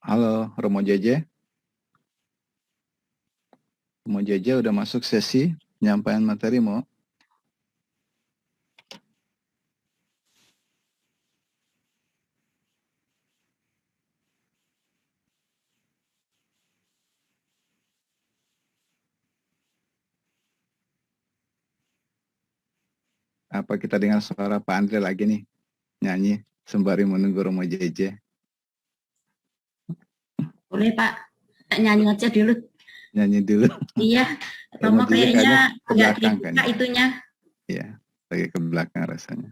Halo, Romo JJ. Romo JJ udah masuk sesi penyampaian materi, Mo. Apa kita dengar suara Pak Andre lagi nih, nyanyi sembari menunggu Romo JJ? Boleh Pak, nyanyi aja dulu. Nyanyi dulu. Iya, Romo Romo JJ kayaknya ke nggak belakang dibuka kan? itunya. Iya, lagi ke belakang rasanya.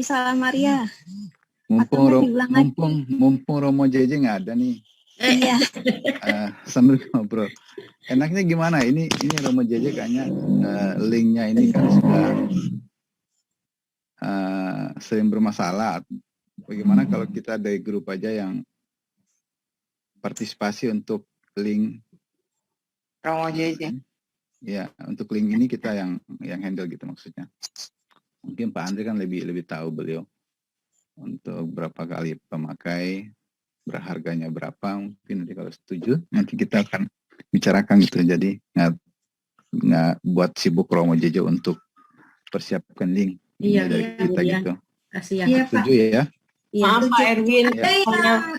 Salam Maria. Mumpung Romo JJ nggak ada nih. Iya. Sambil ngobrol. Enaknya gimana? Ini Romo JJ kayaknya linknya ini kan sudah sering bermasalah. Bagaimana kalau kita dari grup aja yang partisipasi untuk link Romo JJ. Ya, untuk link ini kita yang handle gitu maksudnya. Mungkin Pak Andre kan lebih tahu beliau untuk berapa kali pemakai, berharganya berapa. Mungkin nanti kalau setuju nanti kita akan bicarakan gitu. Jadi nggak buat sibuk Romo JJ untuk persiapkan link dari kita gitu. Kasih ya. Setuju ya? Iya. Maaf Pak Erwin. Ada yang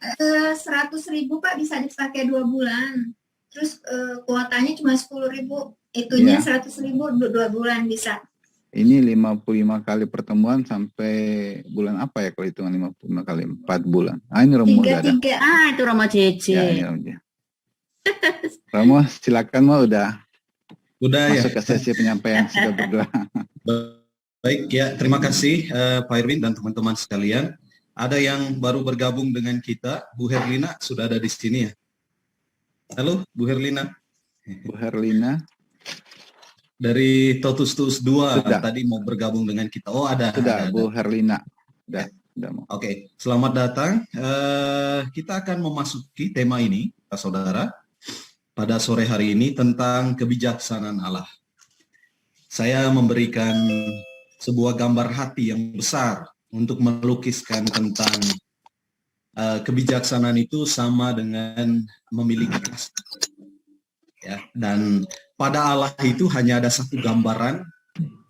100.000 Pak bisa dipakai 2 bulan. Terus kuotanya cuma 10.000. Itunya 100.000 2 bulan bisa. Ini 55 kali pertemuan sampai bulan apa ya kalau hitungan 55 kali 4 bulan. Ini Romo udah ada. Itu Romo JJ. Ya, ini Romo JJ. Romo silakan mau udah masuk ya. ke sesi penyampaian sudah berdua. Baik ya, terima kasih Pak Irwin dan teman-teman sekalian. Ada yang baru bergabung dengan kita, Bu Herlina sudah ada di sini ya. Halo Bu Herlina. Bu Herlina. Dari Totus 2 sudah. Tadi mau bergabung dengan kita. Oh ada. Sudah, ada. Bu Herlina. Udah mau. Oke, selamat datang. Kita akan memasuki tema ini, Pak Saudara, pada sore hari ini tentang kebijaksanaan Allah. Saya memberikan sebuah gambar hati yang besar untuk melukiskan tentang kebijaksanaan itu sama dengan memiliki kasih. Ya, dan pada Allah itu hanya ada satu gambaran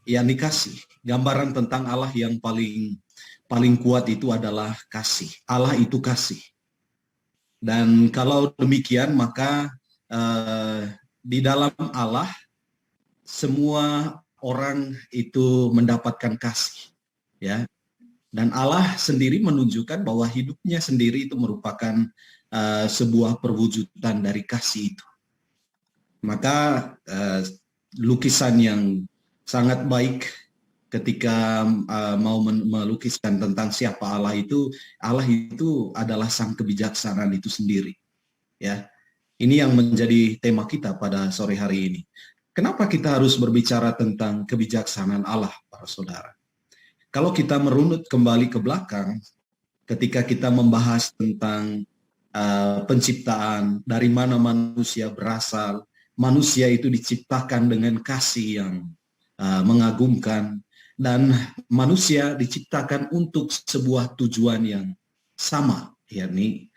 yang dikasih. Gambaran tentang Allah yang paling kuat itu adalah kasih. Allah itu kasih. Dan kalau demikian maka di dalam Allah semua orang itu mendapatkan kasih. Ya. Dan Allah sendiri menunjukkan bahwa hidupnya sendiri itu merupakan sebuah perwujudan dari kasih itu. Maka lukisan yang sangat baik ketika mau melukiskan tentang siapa Allah itu adalah sang kebijaksanaan itu sendiri. Ya, ini yang menjadi tema kita pada sore hari ini. Kenapa kita harus berbicara tentang kebijaksanaan Allah, para saudara? Kalau kita merunut kembali ke belakang, ketika kita membahas tentang penciptaan, dari mana manusia berasal, manusia itu diciptakan dengan kasih yang mengagumkan, dan manusia diciptakan untuk sebuah tujuan yang sama, yakni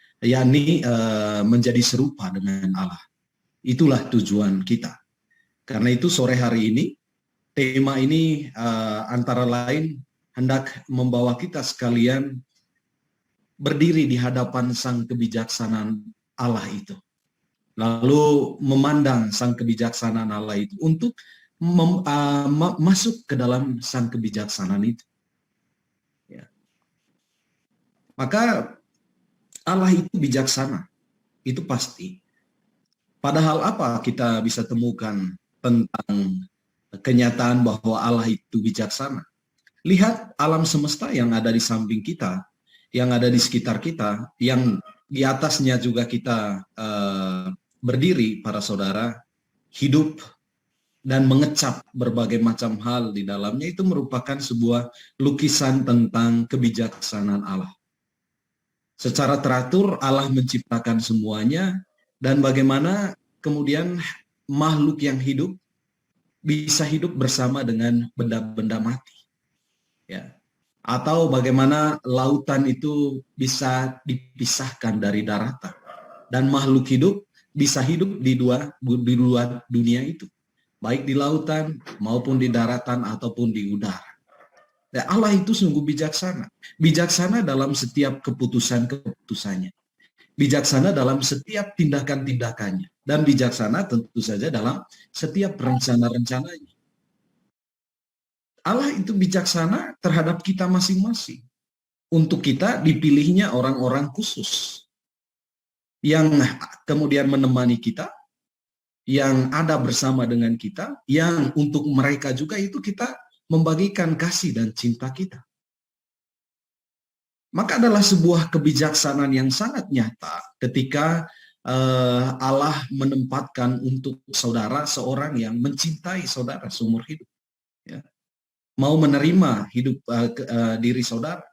menjadi serupa dengan Allah. Itulah tujuan kita. Karena itu sore hari ini, tema ini antara lain hendak membawa kita sekalian berdiri di hadapan sang kebijaksanaan Allah itu. Lalu memandang sang kebijaksanaan Allah itu untuk masuk ke dalam sang kebijaksanaan itu. Ya. Maka Allah itu bijaksana, itu pasti. Padahal apa kita bisa temukan tentang kenyataan bahwa Allah itu bijaksana? Lihat alam semesta yang ada di samping kita, yang ada di sekitar kita, yang di atasnya juga kita berdiri, para saudara, hidup dan mengecap berbagai macam hal di dalamnya, itu merupakan sebuah lukisan tentang kebijaksanaan Allah. Secara teratur Allah menciptakan semuanya, dan bagaimana kemudian makhluk yang hidup bisa hidup bersama dengan benda-benda mati. Ya. Atau bagaimana lautan itu bisa dipisahkan dari daratan dan makhluk hidup bisa hidup di dua dunia itu, baik di lautan maupun di daratan ataupun di udara. Dan Allah itu sungguh bijaksana. Bijaksana dalam setiap keputusannya. Bijaksana dalam setiap tindakan-tindakannya. Dan bijaksana tentu saja dalam setiap rencana-rencananya. Allah itu bijaksana terhadap kita masing-masing. Untuk kita dipilihnya orang-orang khusus. Yang kemudian menemani kita. Yang ada bersama dengan kita. Yang untuk mereka juga itu kita membagikan kasih dan cinta kita. Maka adalah sebuah kebijaksanaan yang sangat nyata ketika Allah menempatkan untuk saudara seorang yang mencintai saudara seumur hidup. Ya. Mau menerima hidup diri saudara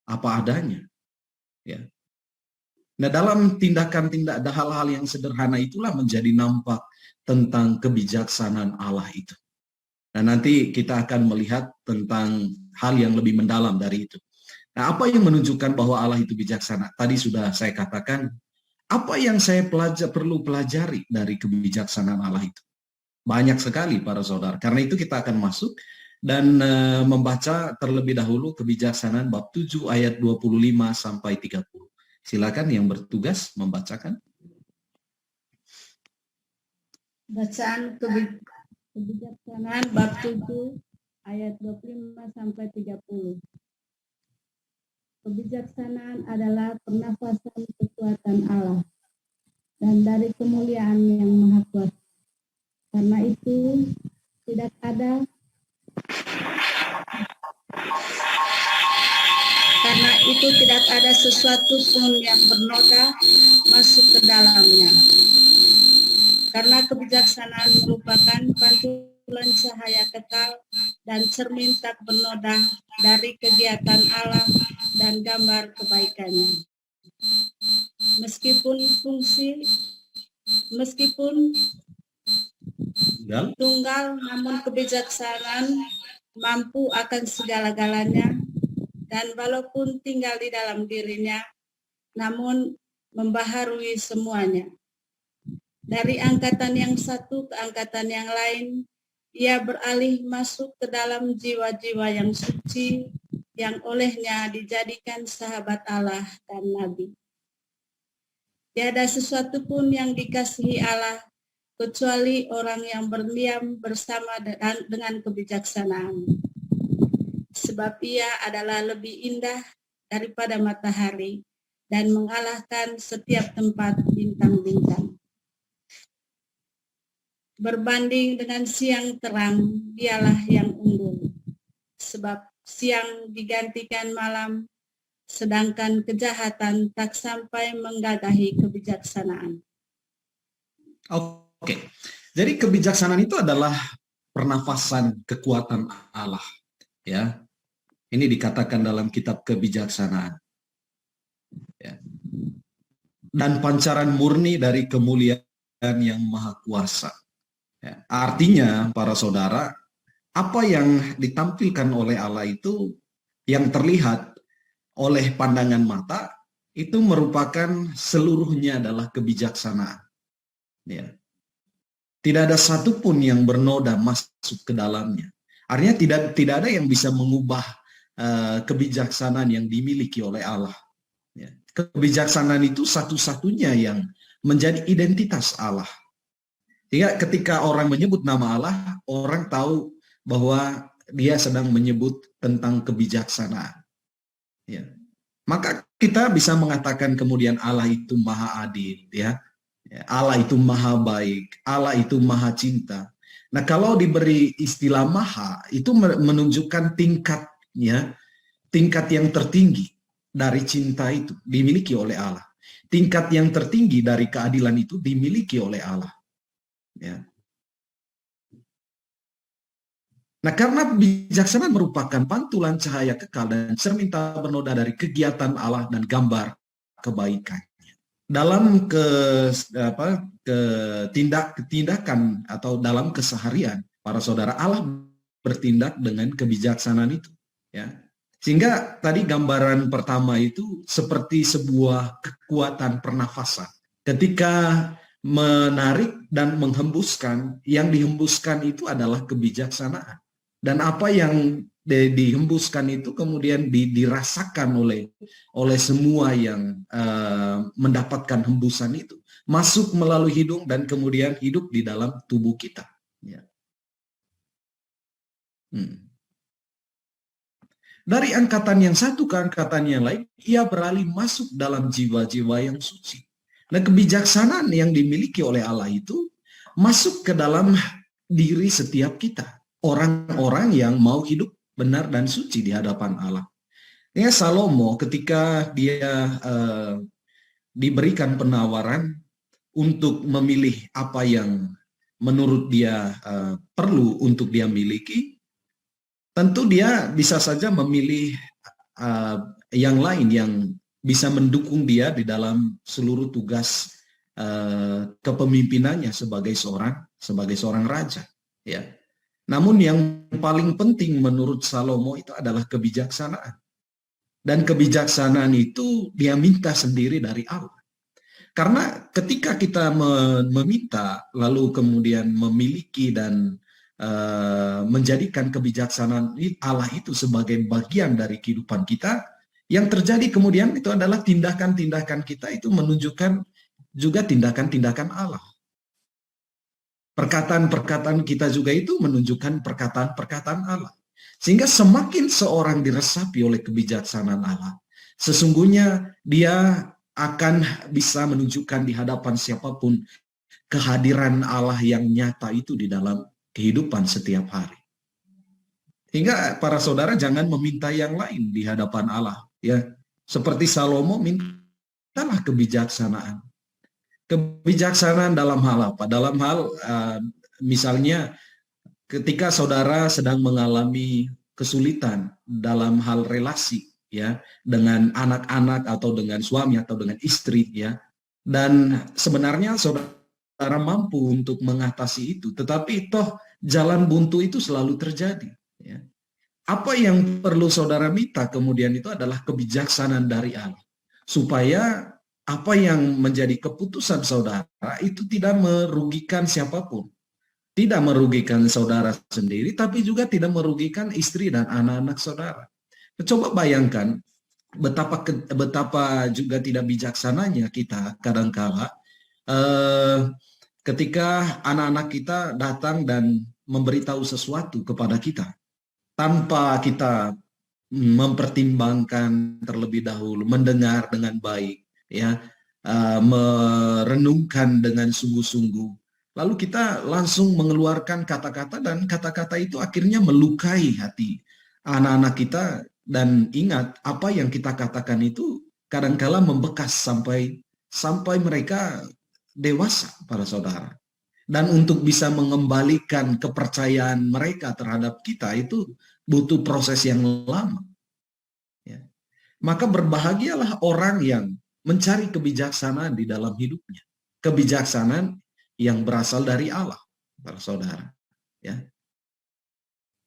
apa adanya. Ya. Nah, dalam tindakan hal-hal yang sederhana itulah menjadi nampak tentang kebijaksanaan Allah itu. Nah, nanti kita akan melihat tentang hal yang lebih mendalam dari itu. Nah, apa yang menunjukkan bahwa Allah itu bijaksana? Tadi sudah saya katakan, apa yang saya perlu pelajari dari kebijaksanaan Allah itu? Banyak sekali para saudara. Karena itu kita akan masuk dan membaca terlebih dahulu kebijaksanaan bab 7 ayat 25 sampai 30. Silakan yang bertugas membacakan. Bacaan kebijaksanaan bab 7 ayat 25 sampai 30. Kebijaksanaan adalah pernafasan kekuatan Allah dan dari kemuliaan yang maha kuasa. Karena itu tidak ada sesuatu pun yang bernoda masuk ke dalamnya. Karena kebijaksanaan merupakan pantulan cahaya kekal dan cermin tak bernoda dari kegiatan Allah dan gambar kebaikannya. Meskipun tunggal, namun kebijaksanaan mampu akan segala-galanya, dan walaupun tinggal di dalam dirinya, namun membaharui semuanya. Dari angkatan yang satu ke angkatan yang lain, ia beralih masuk ke dalam jiwa-jiwa yang suci, yang olehnya dijadikan sahabat Allah dan Nabi. Tiada sesuatu pun yang dikasihi Allah, kecuali orang yang berdiam bersama dengan kebijaksanaan. Sebab ia adalah lebih indah daripada matahari dan mengalahkan setiap tempat bintang-bintang. Berbanding dengan siang terang, dialah yang unggul. Sebab siang digantikan malam, sedangkan kejahatan tak sampai menggagahi kebijaksanaan. Oke. Jadi kebijaksanaan itu adalah pernafasan kekuatan Allah. Ya. Ini dikatakan dalam kitab kebijaksanaan. Ya. Dan pancaran murni dari kemuliaan yang maha kuasa. Ya. Artinya para saudara, apa yang ditampilkan oleh Allah itu yang terlihat oleh pandangan mata itu merupakan seluruhnya adalah kebijaksanaan. Ya. Tidak ada satupun yang bernoda masuk ke dalamnya. Artinya tidak ada yang bisa mengubah kebijaksanaan yang dimiliki oleh Allah. Ya. Kebijaksanaan itu satu-satunya yang menjadi identitas Allah. Sehingga ketika orang menyebut nama Allah, orang tahu bahwa dia sedang menyebut tentang kebijaksanaan. Ya. Maka kita bisa mengatakan kemudian Allah itu maha adil, ya. Allah itu maha baik, Allah itu maha cinta. Nah, kalau diberi istilah maha, itu menunjukkan tingkatnya, tingkat yang tertinggi dari cinta itu dimiliki oleh Allah. Tingkat yang tertinggi dari keadilan itu dimiliki oleh Allah. Ya. Nah, karena bijaksana merupakan pantulan cahaya kekal dan cermin tak bernoda dari kegiatan Allah dan gambar kebaikannya. Dalam tindakan atau dalam keseharian, para saudara, Allah bertindak dengan kebijaksanaan itu. Ya. Sehingga tadi gambaran pertama itu seperti sebuah kekuatan pernafasan. Ketika menarik dan menghembuskan, yang dihembuskan itu adalah kebijaksanaan. Dan apa yang dihembuskan itu kemudian dirasakan oleh semua yang mendapatkan hembusan itu. Masuk melalui hidung dan kemudian hidup di dalam tubuh kita. Ya. Dari angkatan yang satu ke angkatan yang lain, ia beralih masuk dalam jiwa-jiwa yang suci. Nah, kebijaksanaan yang dimiliki oleh Allah itu masuk ke dalam diri setiap kita. Orang-orang yang mau hidup benar dan suci di hadapan Allah. Ya, Salomo ketika dia diberikan penawaran untuk memilih apa yang menurut dia perlu untuk dia miliki, tentu dia bisa saja memilih yang lain yang bisa mendukung dia di dalam seluruh tugas kepemimpinannya sebagai seorang raja. Ya. Namun yang paling penting menurut Salomo itu adalah kebijaksanaan. Dan kebijaksanaan itu dia minta sendiri dari Allah. Karena ketika kita meminta lalu kemudian memiliki dan menjadikan kebijaksanaan Allah itu sebagai bagian dari kehidupan kita, yang terjadi kemudian itu adalah tindakan-tindakan kita itu menunjukkan juga tindakan-tindakan Allah. Perkataan-perkataan kita juga itu menunjukkan perkataan-perkataan Allah. Sehingga semakin seorang diresapi oleh kebijaksanaan Allah, sesungguhnya dia akan bisa menunjukkan di hadapan siapapun kehadiran Allah yang nyata itu di dalam kehidupan setiap hari. Hingga para saudara jangan meminta yang lain di hadapan Allah. Ya, seperti Salomo, mintalah kebijaksanaan. Kebijaksanaan dalam hal apa? Dalam hal misalnya ketika saudara sedang mengalami kesulitan dalam hal relasi, ya, dengan anak-anak atau dengan suami atau dengan istri, ya, dan sebenarnya saudara mampu untuk mengatasi itu, tetapi toh jalan buntu itu selalu terjadi. Ya. Apa yang perlu saudara minta kemudian itu adalah kebijaksanaan dari Allah, supaya apa yang menjadi keputusan saudara itu tidak merugikan siapapun. Tidak merugikan saudara sendiri, tapi juga tidak merugikan istri dan anak-anak saudara. Coba bayangkan betapa juga tidak bijaksananya kita kadangkala ketika anak-anak kita datang dan memberitahu sesuatu kepada kita tanpa kita mempertimbangkan terlebih dahulu, mendengar dengan baik, ya, merenungkan dengan sungguh-sungguh. Lalu kita langsung mengeluarkan kata-kata dan kata-kata itu akhirnya melukai hati anak-anak kita. Dan ingat, apa yang kita katakan itu kadangkala membekas sampai mereka dewasa, para saudara. Dan untuk bisa mengembalikan kepercayaan mereka terhadap kita itu butuh proses yang lama. Ya. Maka berbahagialah orang yang mencari kebijaksanaan di dalam hidupnya. Kebijaksanaan yang berasal dari Allah, para saudara. Ya.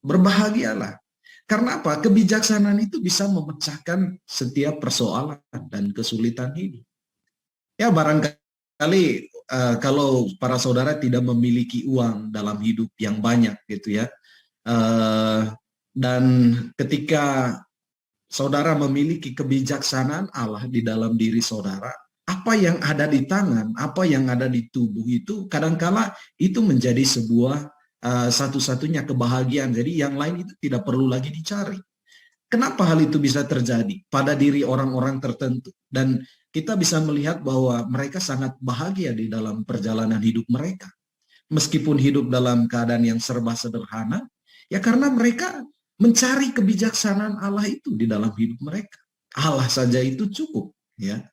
Berbahagialah. Karena apa? Kebijaksanaan itu bisa memecahkan setiap persoalan dan kesulitan hidup. Ya, barangkali kalau para saudara tidak memiliki uang dalam hidup yang banyak gitu ya, dan ketika saudara memiliki kebijaksanaan Allah di dalam diri saudara, apa yang ada di tangan, apa yang ada di tubuh itu kadangkala itu menjadi sebuah satu-satunya kebahagiaan. Jadi yang lain itu tidak perlu lagi dicari. Kenapa hal itu bisa terjadi pada diri orang-orang tertentu? Dan kita bisa melihat bahwa mereka sangat bahagia di dalam perjalanan hidup mereka. Meskipun hidup dalam keadaan yang serba sederhana, ya karena mereka mencari kebijaksanaan Allah itu di dalam hidup mereka. Allah saja itu cukup, ya.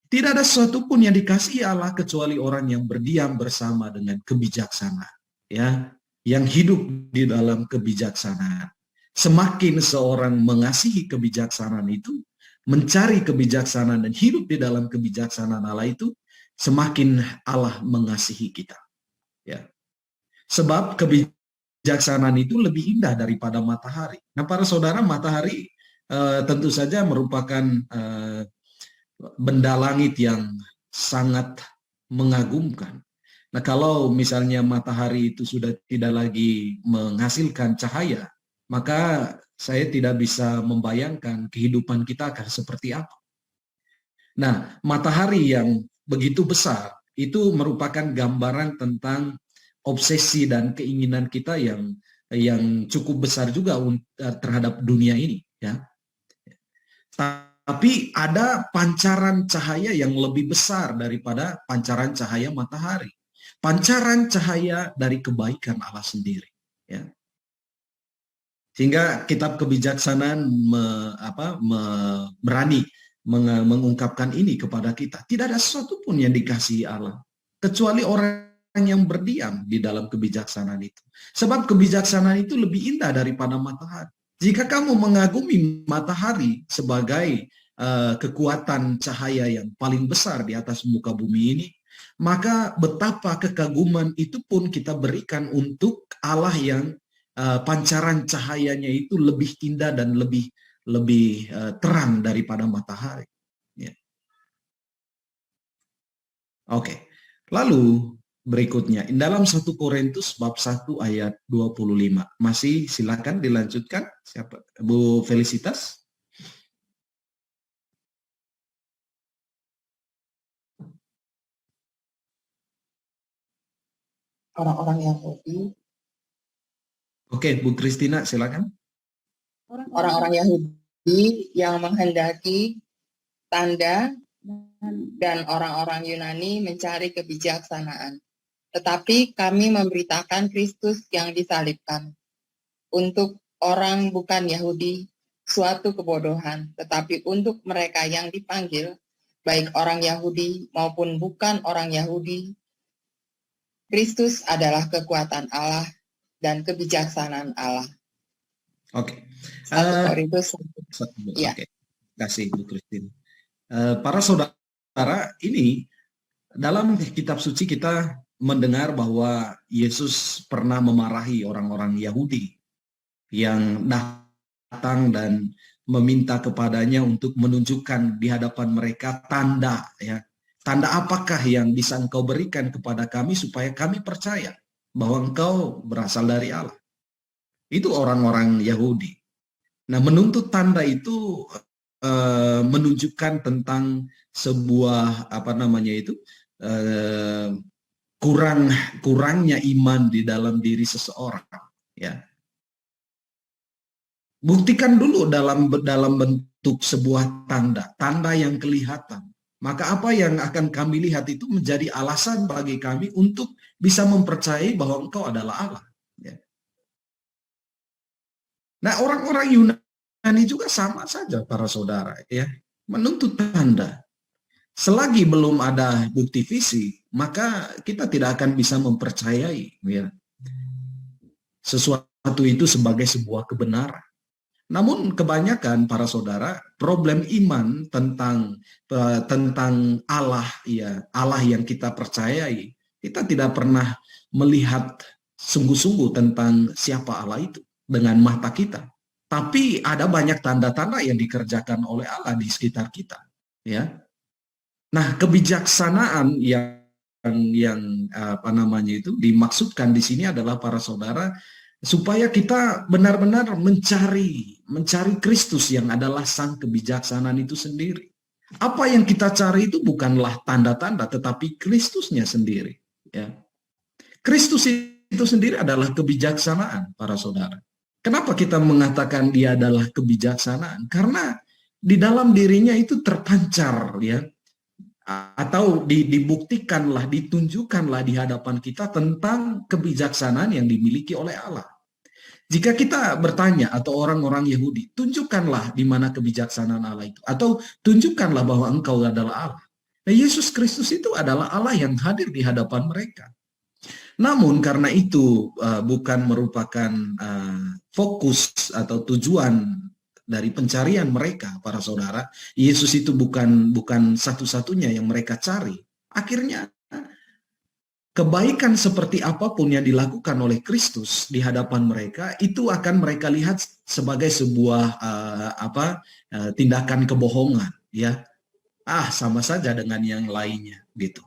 Tidak ada sesuatu pun yang dikasihi Allah kecuali orang yang berdiam bersama dengan kebijaksanaan, ya, yang hidup di dalam kebijaksanaan. Semakin seorang mengasihi kebijaksanaan itu, mencari kebijaksanaan dan hidup di dalam kebijaksanaan Allah itu, semakin Allah mengasihi kita. Ya. Sebab kebijaksanaan itu lebih indah daripada matahari. Nah, para saudara, matahari tentu saja merupakan benda langit yang sangat mengagumkan. Nah, kalau misalnya matahari itu sudah tidak lagi menghasilkan cahaya, maka saya tidak bisa membayangkan kehidupan kita akan seperti apa. Nah, matahari yang begitu besar itu merupakan gambaran tentang obsesi dan keinginan kita yang cukup besar juga terhadap dunia ini, ya. Tapi ada pancaran cahaya yang lebih besar daripada pancaran cahaya matahari. Pancaran cahaya dari kebaikan Allah sendiri, ya. Sehingga kitab kebijaksanaan berani mengungkapkan ini kepada kita. Tidak ada sesuatu pun yang dikasihi Allah kecuali orang yang berdiam di dalam kebijaksanaan itu. Sebab kebijaksanaan itu lebih indah daripada matahari. Jika kamu mengagumi matahari sebagai kekuatan cahaya yang paling besar di atas muka bumi ini, maka betapa kekaguman itu pun kita berikan untuk Allah yang pancaran cahayanya itu lebih indah dan lebih terang daripada matahari. Ya. Oke. Lalu berikutnya, dalam 1 Korintus bab 1 ayat 25. Masih silakan dilanjutkan. Siapa? Bu Felicitas. Orang-orang Yahudi, Oke, Bu Kristina silakan. orang-orang Yahudi yang menghendaki tanda dan orang-orang Yunani mencari kebijaksanaan. Tetapi kami memberitakan Kristus yang disalibkan. Untuk orang bukan Yahudi, suatu kebodohan. Tetapi untuk mereka yang dipanggil, baik orang Yahudi maupun bukan orang Yahudi, Kristus adalah kekuatan Allah dan kebijaksanaan Allah. Oke. 1 Korintus. Ya. Oke. Kasih Bu Kristin. Para saudara, ini dalam kitab suci kita mendengar bahwa Yesus pernah memarahi orang-orang Yahudi yang datang dan meminta kepadanya untuk menunjukkan di hadapan mereka tanda, ya. Tanda apakah yang bisa engkau berikan kepada kami supaya kami percaya bahwa engkau berasal dari Allah. Itu orang-orang Yahudi. Nah, menuntut tanda itu menunjukkan tentang sebuah kurangnya iman di dalam diri seseorang, ya. Buktikan dulu dalam bentuk sebuah tanda yang kelihatan. Maka apa yang akan kami lihat itu menjadi alasan bagi kami untuk bisa mempercayai bahwa engkau adalah Allah. Ya. Nah, orang-orang Yunani juga sama saja para saudara, ya, menuntut tanda. Selagi belum ada bukti fisik, maka kita tidak akan bisa mempercayai, ya, sesuatu itu sebagai sebuah kebenaran. Namun kebanyakan para saudara, problem iman tentang Allah, ya, Allah yang kita percayai, kita tidak pernah melihat sungguh-sungguh tentang siapa Allah itu dengan mata kita. Tapi ada banyak tanda-tanda yang dikerjakan oleh Allah di sekitar kita, ya. Nah, kebijaksanaan yang dimaksudkan di sini adalah para saudara, supaya kita benar-benar mencari Kristus yang adalah sang kebijaksanaan itu sendiri. Apa yang kita cari itu bukanlah tanda-tanda, tetapi Kristusnya sendiri. Ya. Kristus itu sendiri adalah kebijaksanaan, para saudara. Kenapa kita mengatakan dia adalah kebijaksanaan? Karena di dalam dirinya itu terpancar, ya, atau dibuktikanlah, ditunjukkanlah di hadapan kita tentang kebijaksanaan yang dimiliki oleh Allah. Jika kita bertanya, atau orang-orang Yahudi, tunjukkanlah di mana kebijaksanaan Allah itu, atau tunjukkanlah bahwa engkau adalah Allah. Nah, Yesus Kristus itu adalah Allah yang hadir di hadapan mereka. Namun karena itu bukan merupakan fokus atau tujuan dari pencarian mereka, para saudara, Yesus itu bukan satu-satunya yang mereka cari. Akhirnya kebaikan seperti apapun yang dilakukan oleh Kristus di hadapan mereka itu akan mereka lihat sebagai sebuah tindakan kebohongan, ya. Sama saja dengan yang lainnya gitu.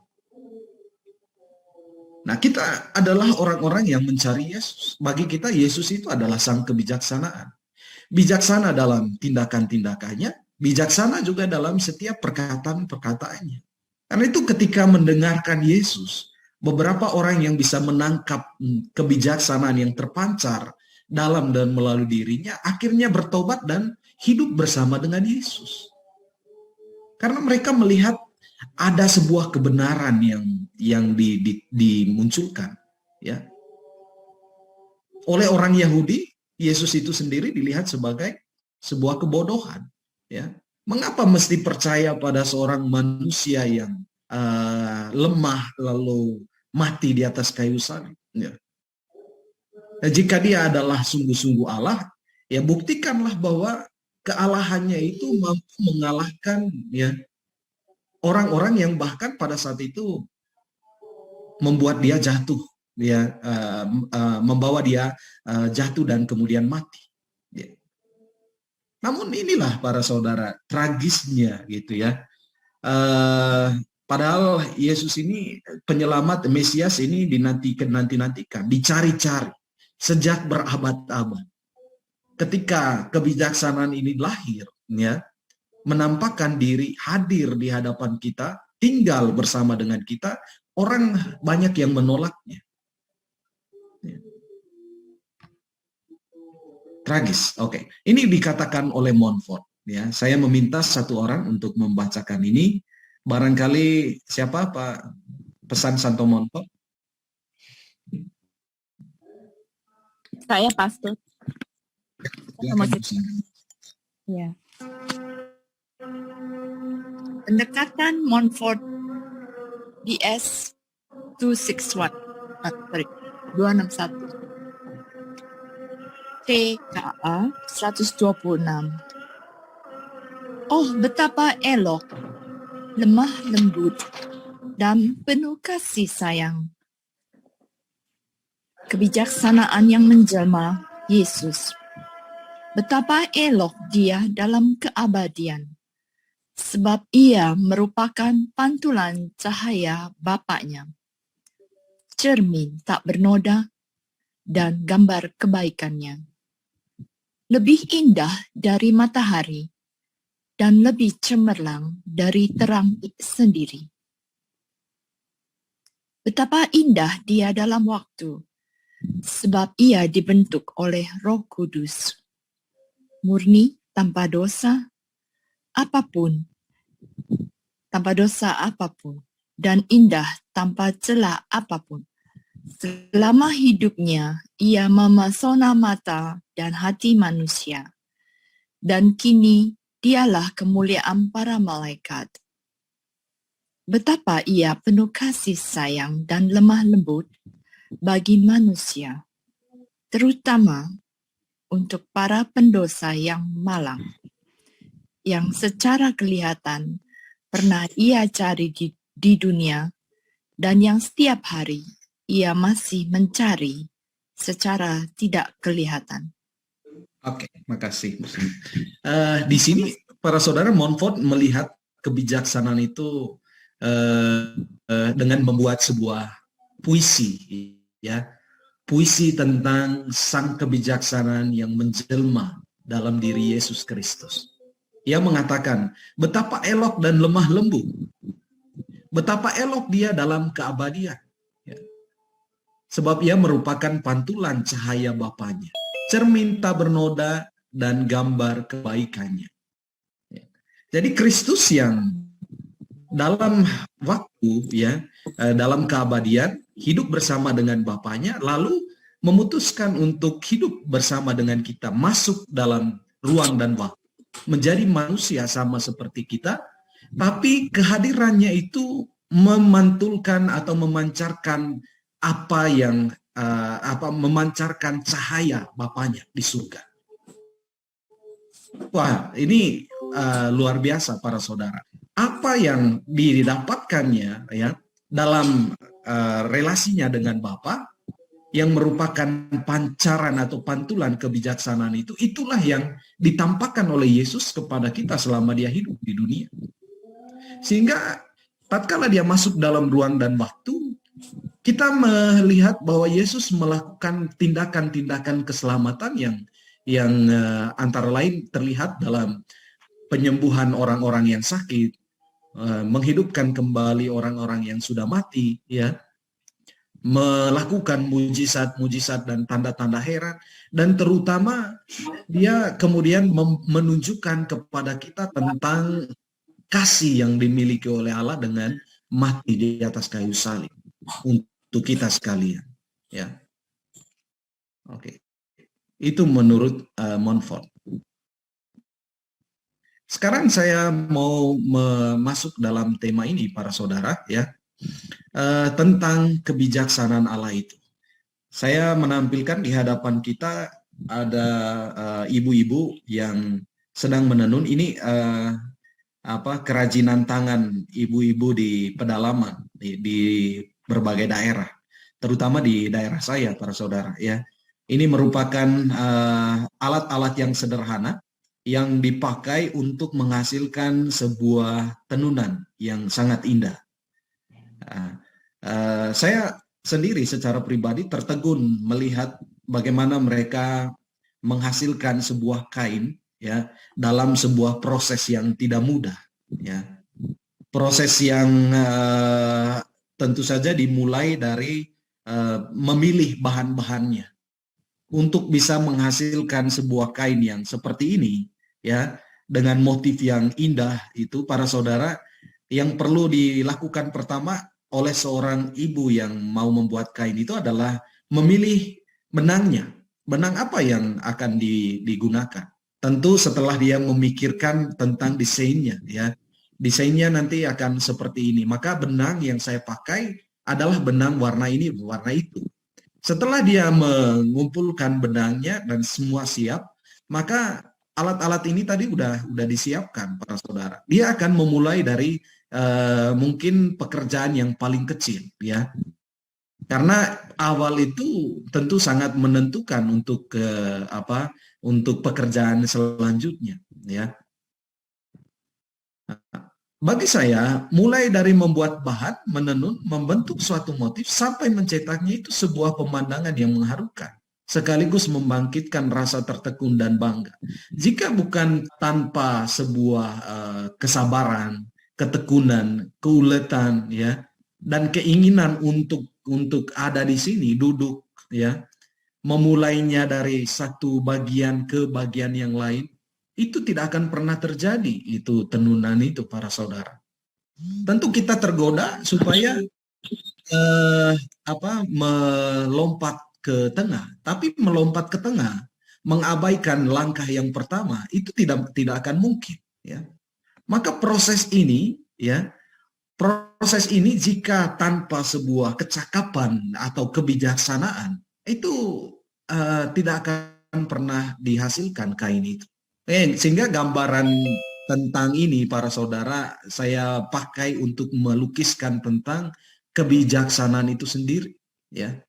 Nah, kita adalah orang-orang yang mencari Yesus. Bagi kita Yesus itu adalah sang kebijaksanaan. Bijaksana dalam tindakan-tindakannya, bijaksana juga dalam setiap perkataan-perkataannya. Karena itu ketika mendengarkan Yesus, beberapa orang yang bisa menangkap kebijaksanaan yang terpancar dalam dan melalui dirinya, akhirnya bertobat dan hidup bersama dengan Yesus. Karena mereka melihat ada sebuah kebenaran yang dimunculkan, ya. Oleh orang Yahudi, Yesus itu sendiri dilihat sebagai sebuah kebodohan, ya. Mengapa mesti percaya pada seorang manusia yang lemah lalu mati di atas kayu salib? Ya. Nah, jika dia adalah sungguh-sungguh Allah, ya buktikanlah bahwa kealahannya itu mampu mengalahkan, ya, orang-orang yang bahkan pada saat itu membuat dia jatuh, ya, membawa dia jatuh dan kemudian mati. Ya. Namun inilah para saudara tragisnya gitu ya. Padahal Yesus ini penyelamat Mesias ini dinantikan, dicari-cari sejak berabad-abad. Ketika kebijaksanaan ini lahir, ya, menampakkan diri, hadir di hadapan kita, tinggal bersama dengan kita, orang banyak yang menolaknya. Ya. Tragis. Oke. Ini dikatakan oleh Montfort, ya. Saya meminta satu orang untuk membacakan ini. Barangkali siapa Pak pesan Santo Montfort? Saya Pastor. Ya. Pendekatan Montfort BS 261 TKA 126. Oh, betapa elok, lemah lembut, dan penuh kasih sayang kebijaksanaan yang menjelma Yesus. Betapa elok dia dalam keabadian, sebab ia merupakan pantulan cahaya Bapaknya, cermin tak bernoda, dan gambar kebaikannya. Lebih indah dari matahari, dan lebih cemerlang dari terang sendiri. Betapa indah dia dalam waktu, sebab ia dibentuk oleh Roh Kudus, murni tanpa dosa apapun, dan indah tanpa celah apapun. Selama hidupnya, ia memesona mata dan hati manusia, dan kini dialah kemuliaan para malaikat. Betapa ia penuh kasih sayang dan lemah lembut bagi manusia, terutama untuk para pendosa yang malang, yang secara kelihatan pernah ia cari di dunia, dan yang setiap hari ia masih mencari secara tidak kelihatan. Oke, makasih. Di sini para saudara Montfort melihat kebijaksanaan itu dengan membuat sebuah puisi, ya, puisi tentang sang kebijaksanaan yang menjelma dalam diri Yesus Kristus. Ia mengatakan betapa elok dan lemah lembut, betapa elok dia dalam keabadian, ya. Sebab ia merupakan pantulan cahaya Bapaknya, cermin tak bernoda, dan gambar kebaikannya. Ya. Jadi Kristus yang dalam waktu, ya, dalam keabadian hidup bersama dengan Bapaknya, lalu memutuskan untuk hidup bersama dengan kita, masuk dalam ruang dan waktu, menjadi manusia sama seperti kita, tapi kehadirannya itu memantulkan atau memancarkan memancarkan cahaya Bapaknya di surga. Wah, ini luar biasa para saudara. Apa yang didapatkannya, ya, dalam relasinya dengan Bapa, yang merupakan pancaran atau pantulan kebijaksanaan itu, itulah yang ditampakkan oleh Yesus kepada kita selama dia hidup di dunia. Sehingga tatkala dia masuk dalam ruang dan waktu, kita melihat bahwa Yesus melakukan tindakan-tindakan keselamatan yang antara lain terlihat dalam penyembuhan orang-orang yang sakit, menghidupkan kembali orang-orang yang sudah mati, ya, melakukan mujizat-mujizat dan tanda-tanda heran, dan terutama dia kemudian menunjukkan kepada kita tentang kasih yang dimiliki oleh Allah dengan mati di atas kayu salib untuk kita sekalian, ya. Oke. Itu menurut Montfort. Sekarang saya mau masuk dalam tema ini, para saudara, ya, tentang kebijaksanaan Allah itu. Saya menampilkan di hadapan kita ada ibu-ibu yang sedang menenun. Ini kerajinan tangan ibu-ibu di pedalaman di berbagai daerah, terutama di daerah saya, para saudara, ya. Ini merupakan alat-alat yang sederhana yang dipakai untuk menghasilkan sebuah tenunan yang sangat indah. Saya sendiri secara pribadi tertegun melihat bagaimana mereka menghasilkan sebuah kain, ya, dalam sebuah proses yang tidak mudah, ya. Proses yang tentu saja dimulai dari memilih bahan-bahannya untuk bisa menghasilkan sebuah kain yang seperti ini, ya, dengan motif yang indah. Itu, para saudara, yang perlu dilakukan pertama oleh seorang ibu yang mau membuat kain itu adalah memilih benangnya. Benang apa yang akan digunakan? Tentu setelah dia memikirkan tentang desainnya, ya. Desainnya nanti akan seperti ini. Maka benang yang saya pakai adalah benang warna ini, warna itu. Setelah dia mengumpulkan benangnya dan semua siap, maka alat-alat ini tadi udah disiapkan, para saudara. Dia akan memulai dari mungkin pekerjaan yang paling kecil, ya. Karena awal itu tentu sangat menentukan untuk untuk pekerjaan selanjutnya, ya. Bagi saya, mulai dari membuat bahan, menenun, membentuk suatu motif, sampai mencetaknya itu sebuah pemandangan yang mengharukan, sekaligus membangkitkan rasa tertekun dan bangga. Jika bukan tanpa sebuah kesabaran, ketekunan, keuletan, ya, dan keinginan untuk ada di sini, duduk, ya, memulainya dari satu bagian ke bagian yang lain, itu tidak akan pernah terjadi, itu tenunan itu, para saudara. Tentu kita tergoda supaya melompat ke tengah, tapi melompat ke tengah mengabaikan langkah yang pertama itu tidak akan mungkin, ya. Maka proses ini, ya, proses ini jika tanpa sebuah kecakapan atau kebijaksanaan itu tidak akan pernah dihasilkan kain itu. Sehingga gambaran tentang ini, para saudara, saya pakai untuk melukiskan tentang kebijaksanaan itu sendiri, ya.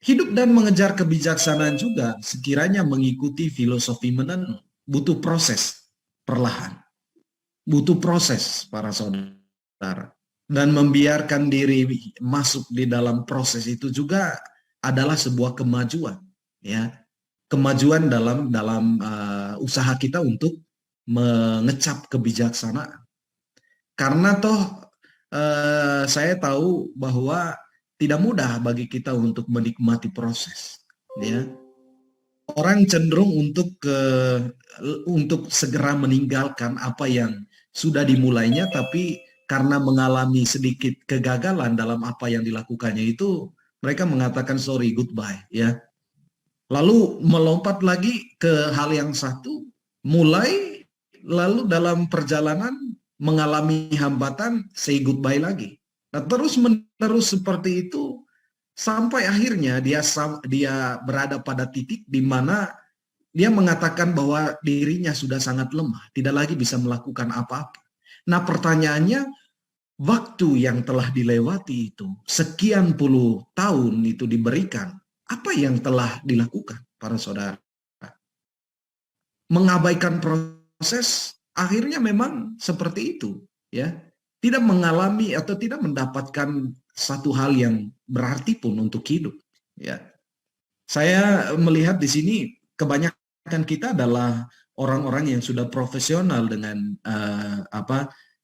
Hidup dan mengejar kebijaksanaan juga sekiranya mengikuti filosofi menenun, butuh proses perlahan, butuh proses, para saudara, dan membiarkan diri masuk di dalam proses itu juga adalah sebuah kemajuan, ya. Kemajuan dalam usaha kita untuk mengecap kebijaksanaan. Karena toh saya tahu bahwa tidak mudah bagi kita untuk menikmati proses, ya. Orang cenderung untuk segera meninggalkan apa yang sudah dimulainya, tapi karena mengalami sedikit kegagalan dalam apa yang dilakukannya itu, mereka mengatakan sorry, goodbye, ya. Lalu melompat lagi ke hal yang satu, mulai, lalu dalam perjalanan mengalami hambatan, say goodbye lagi. Nah, terus menerus seperti itu sampai akhirnya dia berada pada titik di mana dia mengatakan bahwa dirinya sudah sangat lemah, tidak lagi bisa melakukan apa-apa. Nah, pertanyaannya, waktu yang telah dilewati itu, sekian puluh tahun itu diberikan, apa yang telah dilakukan para saudara? Mengabaikan proses, akhirnya memang seperti itu, ya. Tidak mengalami atau tidak mendapatkan satu hal yang berarti pun untuk hidup, ya. Saya melihat di sini kebanyakan kita adalah orang-orang yang sudah profesional dengan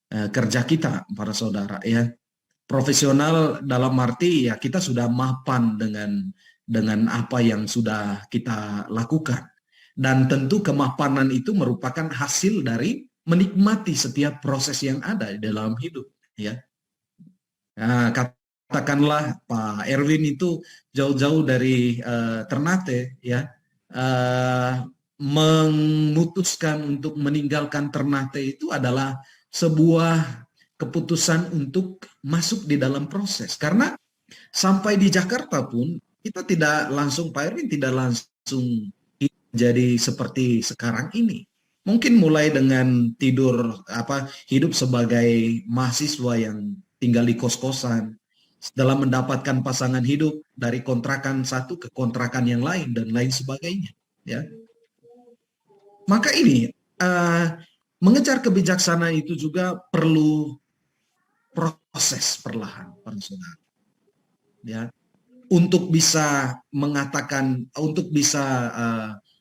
kerja kita, para saudara, ya. Profesional dalam arti ya kita sudah mapan dengan apa yang sudah kita lakukan. Dan tentu kemapanan itu merupakan hasil dari menikmati setiap proses yang ada di dalam hidup, ya. Nah, katakanlah Pak Erwin itu jauh-jauh dari Ternate, ya, memutuskan untuk meninggalkan Ternate itu adalah sebuah keputusan untuk masuk di dalam proses. Karena sampai di Jakarta pun kita tidak langsung, Pak Erwin tidak langsung jadi seperti sekarang ini. Mungkin mulai dengan hidup sebagai mahasiswa yang tinggal di kos-kosan, setelah mendapatkan pasangan hidup dari kontrakan satu ke kontrakan yang lain dan lain sebagainya, ya. Maka ini mengejar kebijaksanaan itu juga perlu proses perlahan, para saudara, ya, untuk bisa mengatakan, untuk bisa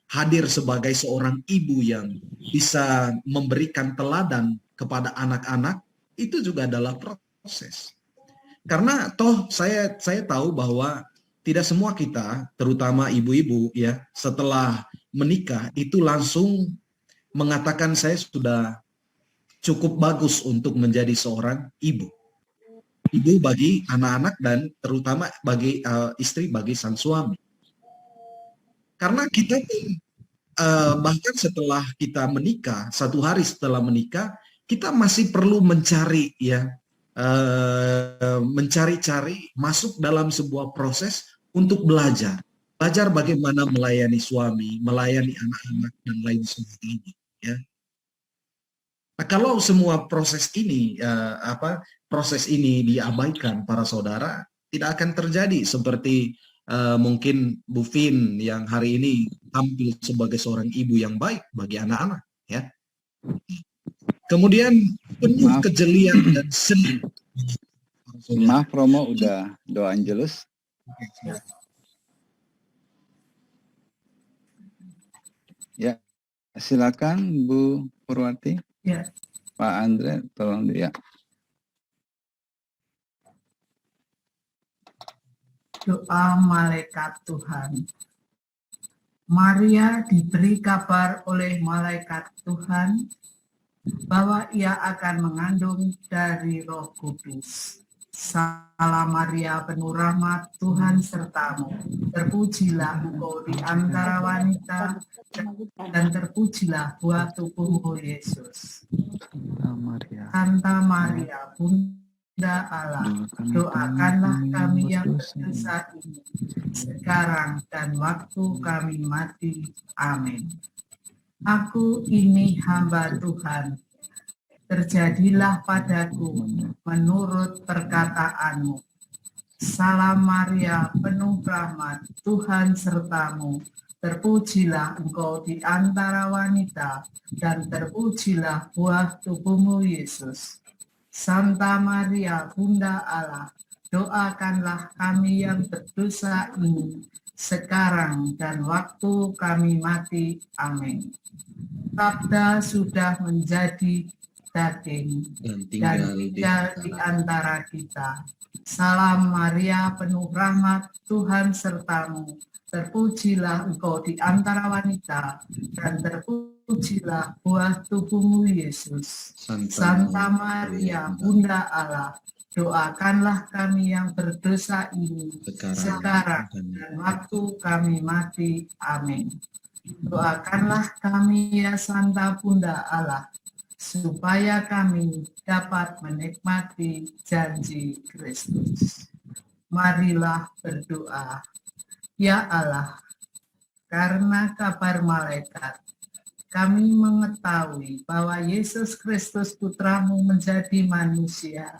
hadir sebagai seorang ibu yang bisa memberikan teladan kepada anak-anak, itu juga adalah proses. Karena toh saya tahu bahwa tidak semua kita, terutama ibu-ibu, ya, setelah menikah itu langsung mengatakan saya sudah cukup bagus untuk menjadi seorang ibu. Ibu bagi anak-anak dan terutama bagi istri, bagi sang suami. Karena kita bahkan setelah kita menikah, 1 hari setelah menikah, kita masih perlu mencari, ya, mencari-cari, masuk dalam sebuah proses untuk belajar bagaimana melayani suami, melayani anak-anak dan lain sebagainya, ya. Nah, kalau semua proses ini diabaikan, para saudara, tidak akan terjadi seperti mungkin Bu Vin yang hari ini tampil sebagai seorang ibu yang baik bagi anak-anak, ya. Kemudian penuh kejelian dan seni. Maaf Romo, udah doa Angelus. Ya, silakan Bu Purwati. Ya. Pak Andre, tolong dia. Doa malaikat Tuhan. Maria diberi kabar oleh malaikat Tuhan bahwa ia akan mengandung dari Roh Kudus. Salam Maria, penuh rahmat, Tuhan sertamu. Terpujilah engkau di antara wanita, dan terpujilah buah tubuhmu, Yesus. Santa Maria, Bunda Allah, doakanlah kami yang berdosa ini, sekarang dan waktu kami mati. Amin. Aku ini hamba Tuhan, terjadilah padaku menurut perkataanmu. Salam Maria, penuh rahmat, Tuhan sertamu. Terpujilah engkau di antara wanita, dan terpujilah buah tubuhmu, Yesus. Santa Maria, Bunda Allah, doakanlah kami yang berdosa ini, sekarang dan waktu kami mati. Amin. Sabda sudah menjadi daging dan tinggal di antara kita. Salam Maria, penuh rahmat, Tuhan sertamu. Terpujilah engkau di antara wanita, dan terpujilah buah tubuhmu, Yesus. Santa Maria, Bunda Allah, doakanlah kami yang berdosa ini, sekarang dan waktu kami mati. Amin. Doakanlah kami, ya Santa Bunda Allah, supaya kami dapat menikmati janji Kristus. Marilah berdoa. Ya Allah, karena kabar malaikat, kami mengetahui bahwa Yesus Kristus Putramu menjadi manusia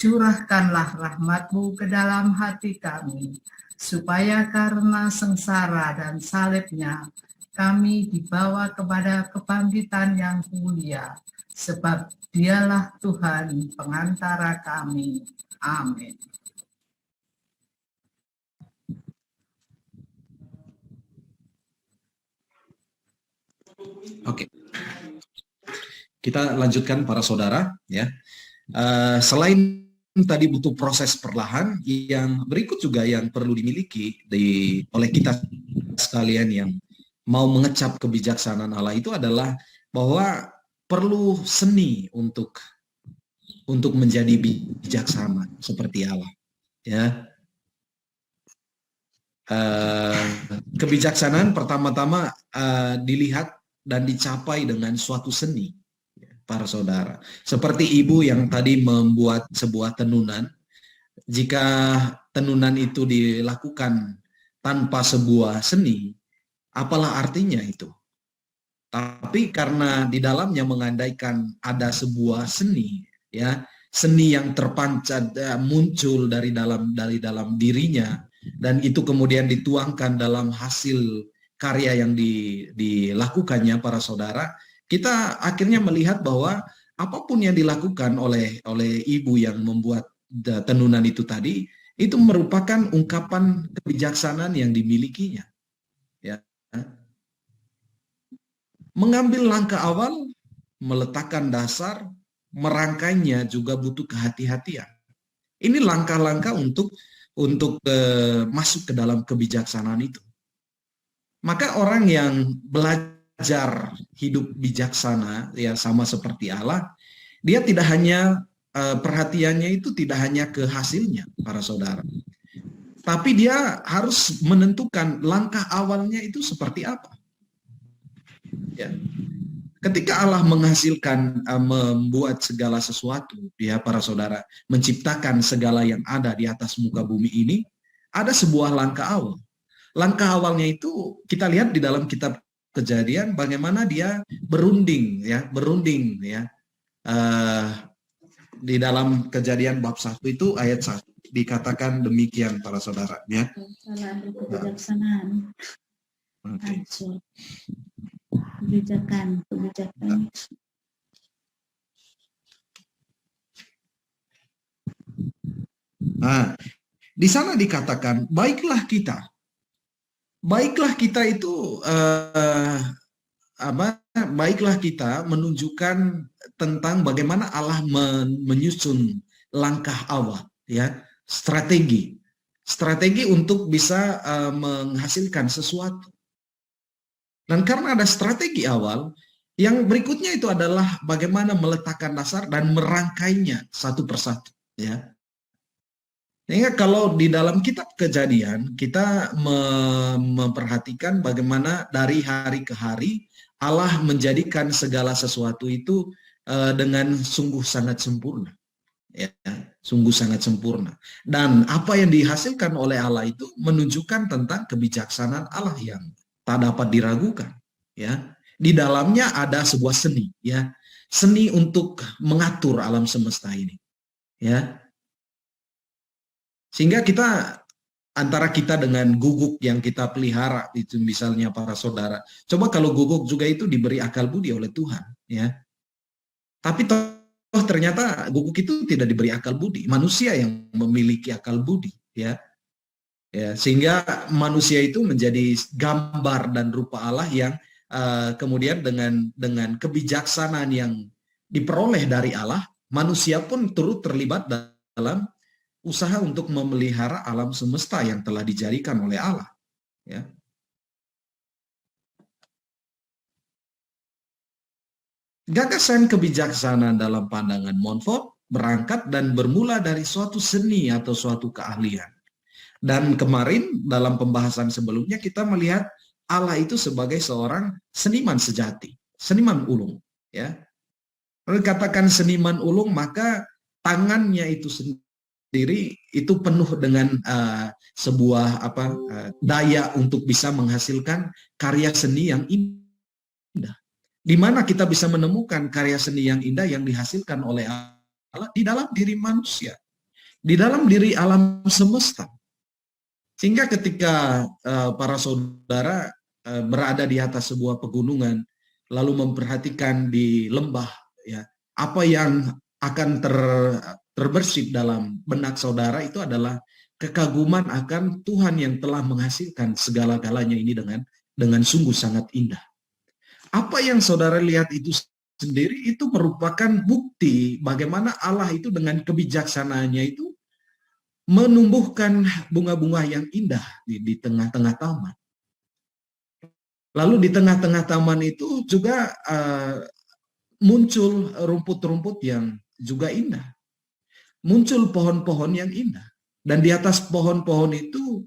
curahkanlah rahmat-Mu ke dalam hati kami, supaya karena sengsara dan salibnya, kami dibawa kepada kebangkitan yang mulia, sebab Dialah Tuhan pengantara kami. Amin. Oke. Kita lanjutkan para saudara ya. Selain tadi butuh proses perlahan, yang berikut juga yang perlu dimiliki oleh kita sekalian yang mau mengecap kebijaksanaan Allah itu adalah bahwa perlu seni untuk menjadi bijaksana seperti Allah ya. Kebijaksanaan pertama-tama dilihat dan dicapai dengan suatu seni, para saudara. Seperti ibu yang tadi membuat sebuah tenunan, jika tenunan itu dilakukan tanpa sebuah seni, apalah artinya itu? Tapi karena di dalamnya mengandaikan ada sebuah seni, ya, seni yang terpancar muncul dari dalam dirinya, dan itu kemudian dituangkan dalam hasil karya yang dilakukannya para saudara, kita akhirnya melihat bahwa apapun yang dilakukan oleh ibu yang membuat tenunan itu tadi, itu merupakan ungkapan kebijaksanaan yang dimilikinya. Ya. Mengambil langkah awal, meletakkan dasar, merangkainya juga butuh kehati-hatian. Ini langkah-langkah untuk masuk ke dalam kebijaksanaan itu. Maka orang yang belajar hidup bijaksana, ya sama seperti Allah, dia tidak hanya perhatiannya itu tidak hanya ke hasilnya, para saudara, tapi dia harus menentukan langkah awalnya itu seperti apa. Ya. Ketika Allah menghasilkan, membuat segala sesuatu, ya para saudara, menciptakan segala yang ada di atas muka bumi ini, ada sebuah langkah awal. Langkah awalnya itu kita lihat di dalam kitab Kejadian bagaimana dia berunding ya. Di dalam Kejadian bab 1 itu ayat 1 dikatakan demikian para saudara ya. Kebijaksanaan. Okay. Kebijakan. Nah, di sana dikatakan baiklah kita itu baiklah kita menunjukkan tentang bagaimana Allah menyusun langkah awal ya, strategi untuk bisa menghasilkan sesuatu. Dan karena ada strategi awal, yang berikutnya itu adalah bagaimana meletakkan dasar dan merangkainya satu persatu ya. Sehingga kalau di dalam kitab Kejadian kita memperhatikan bagaimana dari hari ke hari Allah menjadikan segala sesuatu itu dengan sungguh sangat sempurna, ya, sungguh sangat sempurna. Dan apa yang dihasilkan oleh Allah itu menunjukkan tentang kebijaksanaan Allah yang tak dapat diragukan, ya. Di dalamnya ada sebuah seni, ya, seni untuk mengatur alam semesta ini, ya. Sehingga antara kita dengan guguk yang kita pelihara itu misalnya para saudara. Coba kalau guguk juga itu diberi akal budi oleh Tuhan, ya. Tapi ternyata guguk itu tidak diberi akal budi, manusia yang memiliki akal budi, ya. Ya, sehingga manusia itu menjadi gambar dan rupa Allah yang kemudian dengan kebijaksanaan yang diperoleh dari Allah, manusia pun turut terlibat dalam usaha untuk memelihara alam semesta yang telah dijadikan oleh Allah. Ya. Gagasan kebijaksanaan dalam pandangan Montfort berangkat dan bermula dari suatu seni atau suatu keahlian. Dan kemarin dalam pembahasan sebelumnya kita melihat Allah itu sebagai seorang seniman sejati, seniman ulung. Ya. Kalau dikatakan seniman ulung, maka tangannya itu sendiri itu penuh dengan sebuah daya untuk bisa menghasilkan karya seni yang indah. Di mana kita bisa menemukan karya seni yang indah yang dihasilkan oleh Allah di dalam diri manusia, di dalam diri alam semesta. Sehingga ketika para saudara berada di atas sebuah pegunungan, lalu memperhatikan di lembah, ya, apa yang akan terbersit dalam benak saudara itu adalah kekaguman akan Tuhan yang telah menghasilkan segala-galanya ini dengan sungguh sangat indah. Apa yang saudara lihat itu sendiri itu merupakan bukti bagaimana Allah itu dengan kebijaksanaannya itu menumbuhkan bunga-bunga yang indah di tengah-tengah taman. Lalu di tengah-tengah taman itu juga muncul rumput-rumput yang juga indah. Muncul pohon-pohon yang indah. Dan di atas pohon-pohon itu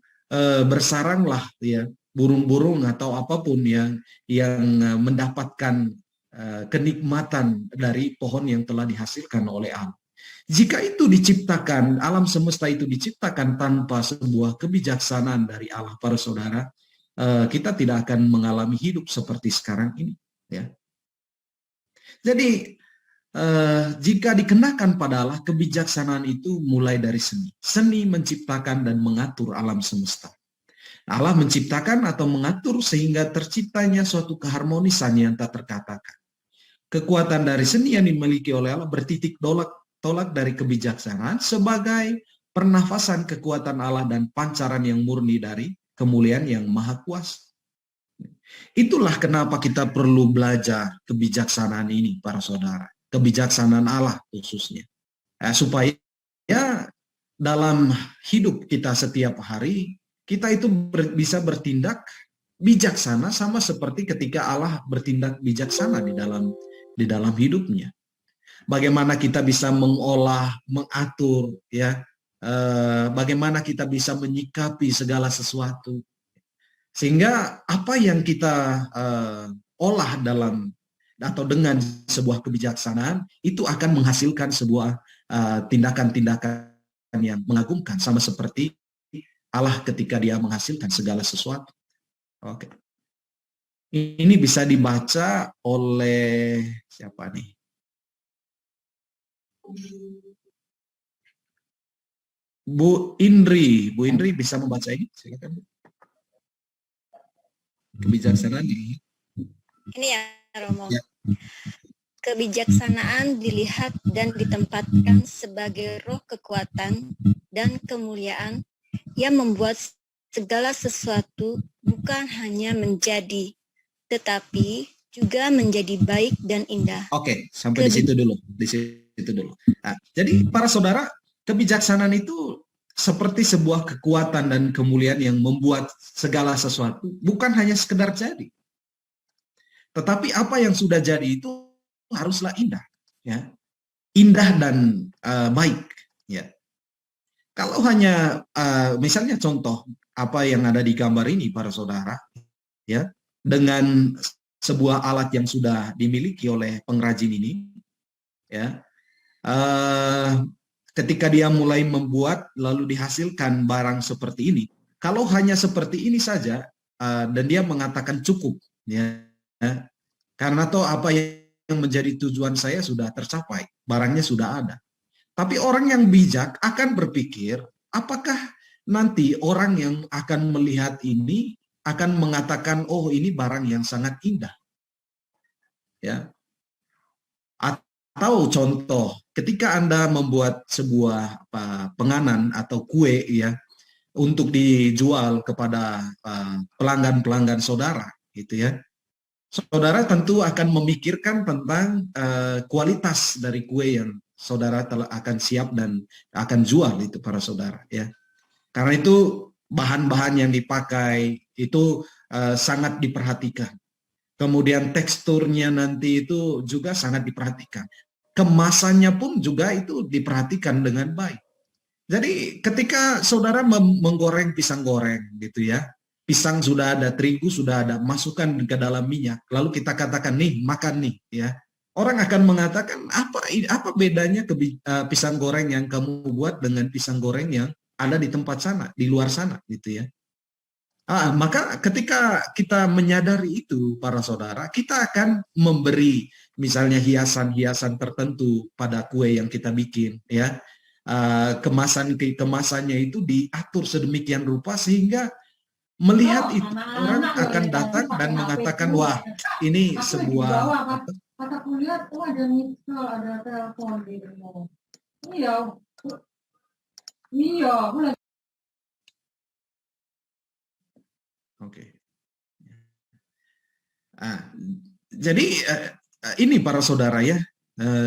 bersaranglah ya burung-burung atau apapun yang mendapatkan kenikmatan dari pohon yang telah dihasilkan oleh Allah. Jika itu diciptakan, alam semesta itu diciptakan tanpa sebuah kebijaksanaan dari Allah, para saudara, kita tidak akan mengalami hidup seperti sekarang ini. Ya. Jadi, jika dikenakan pada Allah, kebijaksanaan itu mulai dari seni. Seni menciptakan dan mengatur alam semesta. Allah menciptakan atau mengatur sehingga terciptanya suatu keharmonisan yang tak terkatakan. Kekuatan dari seni yang dimiliki oleh Allah bertitik tolak dari kebijaksanaan sebagai pernafasan kekuatan Allah dan pancaran yang murni dari kemuliaan yang maha kuasa. Itulah kenapa kita perlu belajar kebijaksanaan ini, para saudara. Kebijaksanaan Allah khususnya. Supaya dalam hidup kita setiap hari, kita itu bisa bertindak bijaksana sama seperti ketika Allah bertindak bijaksana di dalam hidupnya. Bagaimana kita bisa mengolah, mengatur, ya, bagaimana kita bisa menyikapi segala sesuatu, sehingga apa yang kita olah dalam atau dengan sebuah kebijaksanaan itu akan menghasilkan sebuah tindakan-tindakan yang mengagumkan, sama seperti Allah ketika Dia menghasilkan segala sesuatu. Oke, ini bisa dibaca oleh siapa nih? Bu Indri bisa membaca ini, silakan. Kebijaksanaan ini. Ini ya, Romo. Ya. Kebijaksanaan dilihat dan ditempatkan sebagai roh kekuatan dan kemuliaan yang membuat segala sesuatu bukan hanya menjadi, tetapi juga menjadi baik dan indah. Oke, sampai di situ dulu. Nah, jadi para saudara, kebijaksanaan itu seperti sebuah kekuatan dan kemuliaan yang membuat segala sesuatu bukan hanya sekedar jadi, tetapi apa yang sudah jadi itu haruslah indah, ya, indah dan baik, ya. Kalau hanya misalnya contoh apa yang ada di gambar ini, para saudara, ya, dengan sebuah alat yang sudah dimiliki oleh pengrajin ini, ya, ketika dia mulai membuat lalu dihasilkan barang seperti ini, kalau hanya seperti ini saja dan dia mengatakan cukup, ya, karena toh apa yang menjadi tujuan saya sudah tercapai, barangnya sudah ada. Tapi orang yang bijak akan berpikir, apakah nanti orang yang akan melihat ini akan mengatakan, oh ini barang yang sangat indah, ya. Atau contoh, ketika Anda membuat sebuah penganan atau kue, ya, untuk dijual kepada pelanggan-pelanggan saudara, gitu ya, saudara tentu akan memikirkan tentang kualitas dari kue yang saudara telah akan siap dan akan jual itu, para saudara, ya. Karena itu bahan-bahan yang dipakai itu sangat diperhatikan. Kemudian teksturnya nanti itu juga sangat diperhatikan. Kemasannya pun juga itu diperhatikan dengan baik. Jadi ketika saudara menggoreng pisang goreng, gitu ya, pisang sudah ada, terigu sudah ada, masukkan ke dalam minyak, lalu kita katakan nih, makan nih, ya. Orang akan mengatakan apa bedanya pisang goreng yang kamu buat dengan pisang goreng yang ada di tempat sana, di luar sana, gitu ya. Maka ketika kita menyadari itu, para saudara, kita akan memberi misalnya hiasan-hiasan tertentu pada kue yang kita bikin, ya. kemasannya itu diatur sedemikian rupa sehingga melihat itu orang akan datang dan mengatakan, wah ini sebuah Kata kuliah tuh ada misal, ada telepon di rumah. Iya, mulai. Oke. Jadi ini para saudara ya,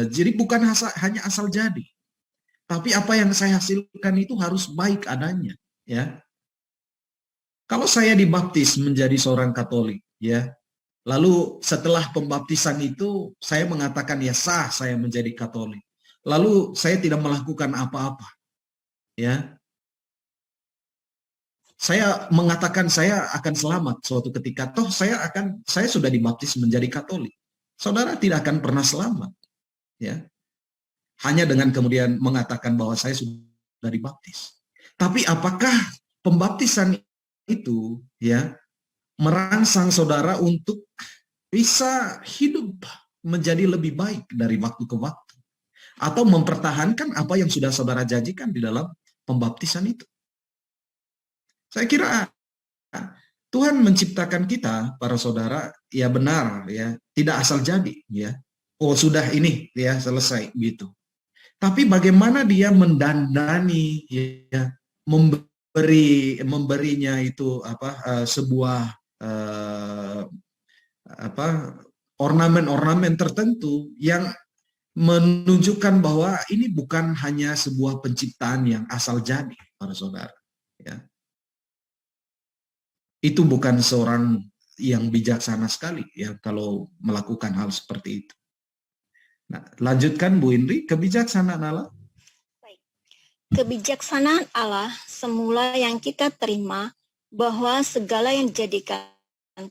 jadi bukan hanya asal jadi, tapi apa yang saya hasilkan itu harus baik adanya, ya. Kalau saya dibaptis menjadi seorang Katolik, ya, lalu setelah pembaptisan itu saya mengatakan ya sah saya menjadi Katolik, lalu saya tidak melakukan apa-apa, ya. Saya mengatakan saya akan selamat suatu ketika, toh saya sudah dibaptis menjadi Katolik. Saudara tidak akan pernah selamat, ya. Hanya dengan kemudian mengatakan bahwa saya sudah dibaptis. Tapi apakah pembaptisan itu, ya, merangsang saudara untuk bisa hidup menjadi lebih baik dari waktu ke waktu, atau mempertahankan apa yang sudah saudara janjikan di dalam pembaptisan itu? Saya kira Tuhan menciptakan kita, para saudara, ya benar, ya, tidak asal jadi, ya. Oh sudah ini, ya selesai gitu. Tapi bagaimana dia mendandani, ya, memberinya itu sebuah ornamen-ornamen tertentu yang menunjukkan bahwa ini bukan hanya sebuah penciptaan yang asal jadi, para saudara, ya. Itu bukan seorang yang bijaksana sekali ya kalau melakukan hal seperti itu. Nah, lanjutkan Bu Indri, kebijaksanaan Allah. Baik. Kebijaksanaan Allah semula yang kita terima bahwa segala yang dijadikan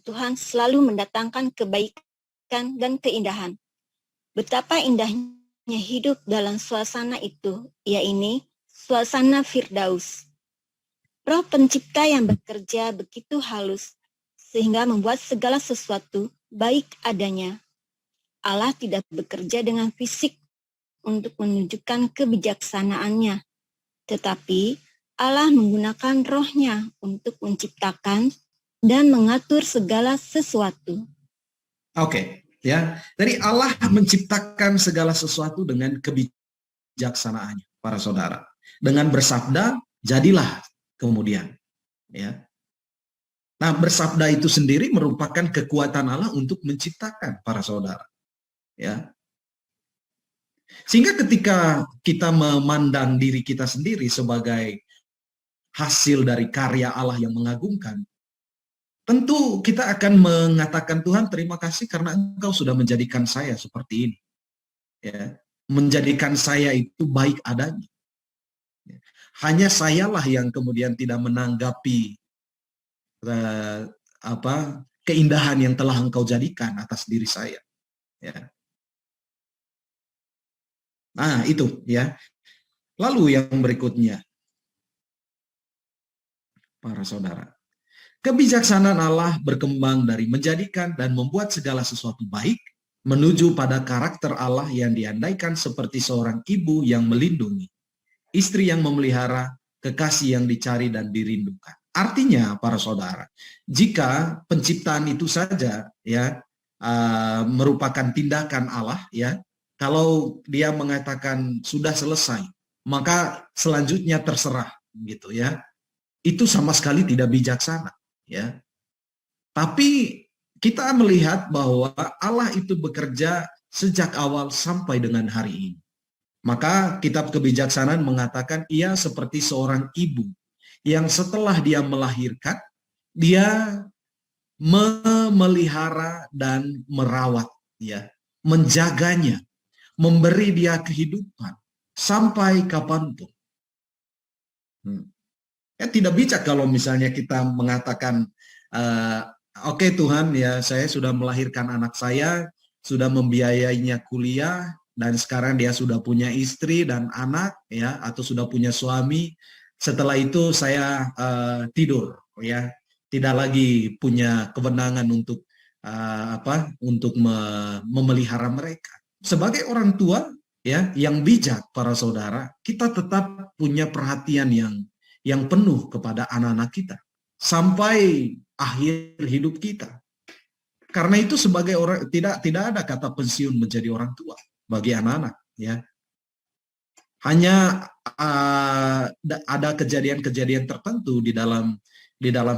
Tuhan selalu mendatangkan kebaikan dan keindahan. Betapa indahnya hidup dalam suasana itu, yaitu suasana Firdaus. Roh pencipta yang bekerja begitu halus sehingga membuat segala sesuatu baik adanya. Allah tidak bekerja dengan fisik untuk menunjukkan kebijaksanaannya, tetapi Allah menggunakan rohnya untuk menciptakan dan mengatur segala sesuatu. Oke, ya. Jadi Allah menciptakan segala sesuatu dengan kebijaksanaannya, para saudara. Dengan bersabda, jadilah kemudian, ya. Nah, bersabda itu sendiri merupakan kekuatan Allah untuk menciptakan, para saudara. Ya. Sehingga ketika kita memandang diri kita sendiri sebagai hasil dari karya Allah yang mengagumkan, tentu kita akan mengatakan, Tuhan terima kasih karena Engkau sudah menjadikan saya seperti ini. Ya. Menjadikan saya itu baik adanya. Hanya sayalah yang kemudian tidak menanggapi keindahan yang telah Engkau jadikan atas diri saya. Ya. Nah, itu ya. Lalu yang berikutnya, para saudara, kebijaksanaan Allah berkembang dari menjadikan dan membuat segala sesuatu baik menuju pada karakter Allah yang diandaikan seperti seorang ibu yang melindungi, istri yang memelihara, kekasih yang dicari dan dirindukan. Artinya, para saudara, jika penciptaan itu saja ya merupakan tindakan Allah, ya, kalau dia mengatakan sudah selesai, maka selanjutnya terserah, gitu ya. Itu sama sekali tidak bijaksana, ya. Tapi kita melihat bahwa Allah itu bekerja sejak awal sampai dengan hari ini. Maka kitab kebijaksanaan mengatakan ia seperti seorang ibu yang setelah dia melahirkan, dia memelihara dan merawat, ya, menjaganya, memberi dia kehidupan sampai kapanpun. Ya, tidak bijak kalau misalnya kita mengatakan, oke Tuhan, ya saya sudah melahirkan anak saya, sudah membiayainya kuliah, dan sekarang dia sudah punya istri dan anak, ya, atau sudah punya suami. Setelah itu saya tidur, ya, tidak lagi punya kewenangan untuk memelihara mereka. Sebagai orang tua, ya, yang bijak para saudara, kita tetap punya perhatian yang penuh kepada anak-anak kita sampai akhir hidup kita. Karena itu sebagai orang tidak ada kata pensiun menjadi orang tua bagi anak-anak, ya. Hanya ada kejadian-kejadian tertentu di dalam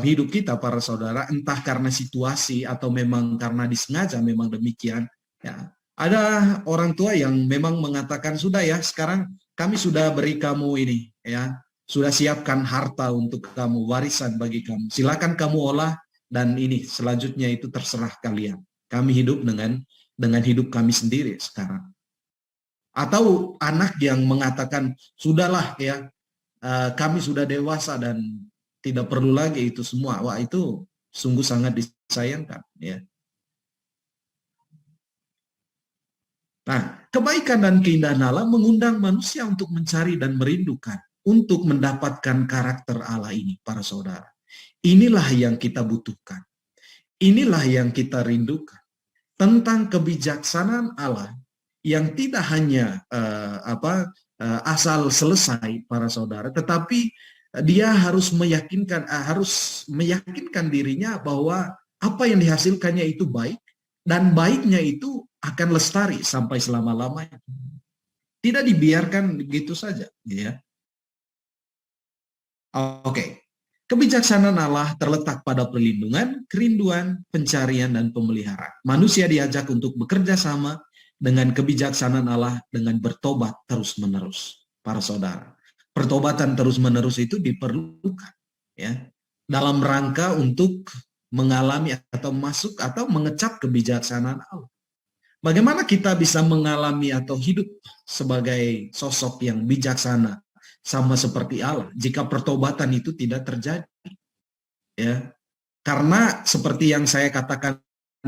hidup kita para saudara, entah karena situasi atau memang karena disengaja memang demikian, ya. Ada orang tua yang memang mengatakan, sudah ya, sekarang kami sudah beri kamu ini, ya, sudah siapkan harta untuk kamu, warisan bagi kamu, silakan kamu olah, dan ini selanjutnya itu terserah kalian. Kami hidup dengan hidup kami sendiri sekarang. Atau anak yang mengatakan, sudahlah ya, kami sudah dewasa dan tidak perlu lagi itu semua. Wah, itu sungguh sangat disayangkan, ya. Nah, kebaikan dan keindahan Allah mengundang manusia untuk mencari dan merindukan, untuk mendapatkan karakter Allah ini, para saudara. Inilah yang kita butuhkan. Inilah yang kita rindukan. Tentang kebijaksanaan Allah yang tidak hanya asal selesai para saudara, tetapi dia harus meyakinkan dirinya bahwa apa yang dihasilkannya itu baik, dan baiknya itu akan lestari sampai selama-lamanya. Tidak dibiarkan begitu saja, ya. Oke. Kebijaksanaan Allah terletak pada perlindungan, kerinduan, pencarian, dan pemeliharaan. Manusia diajak untuk bekerja sama dengan kebijaksanaan Allah dengan bertobat terus-menerus, para saudara. Pertobatan terus-menerus itu diperlukan, ya, dalam rangka untuk mengalami atau masuk atau mengecap kebijaksanaan Allah. Bagaimana kita bisa mengalami atau hidup sebagai sosok yang bijaksana sama seperti Allah jika pertobatan itu tidak terjadi, ya? Karena seperti yang saya katakan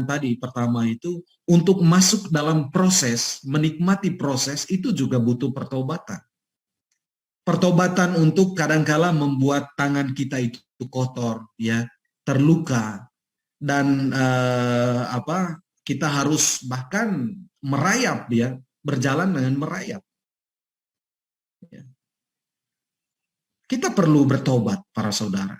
tadi pertama itu, untuk masuk dalam proses, menikmati proses itu juga butuh pertobatan. Pertobatan untuk kadangkala membuat tangan kita itu kotor, ya, terluka, dan kita harus bahkan merayap, ya, berjalan dengan merayap. Ya. Kita perlu bertobat, para saudara.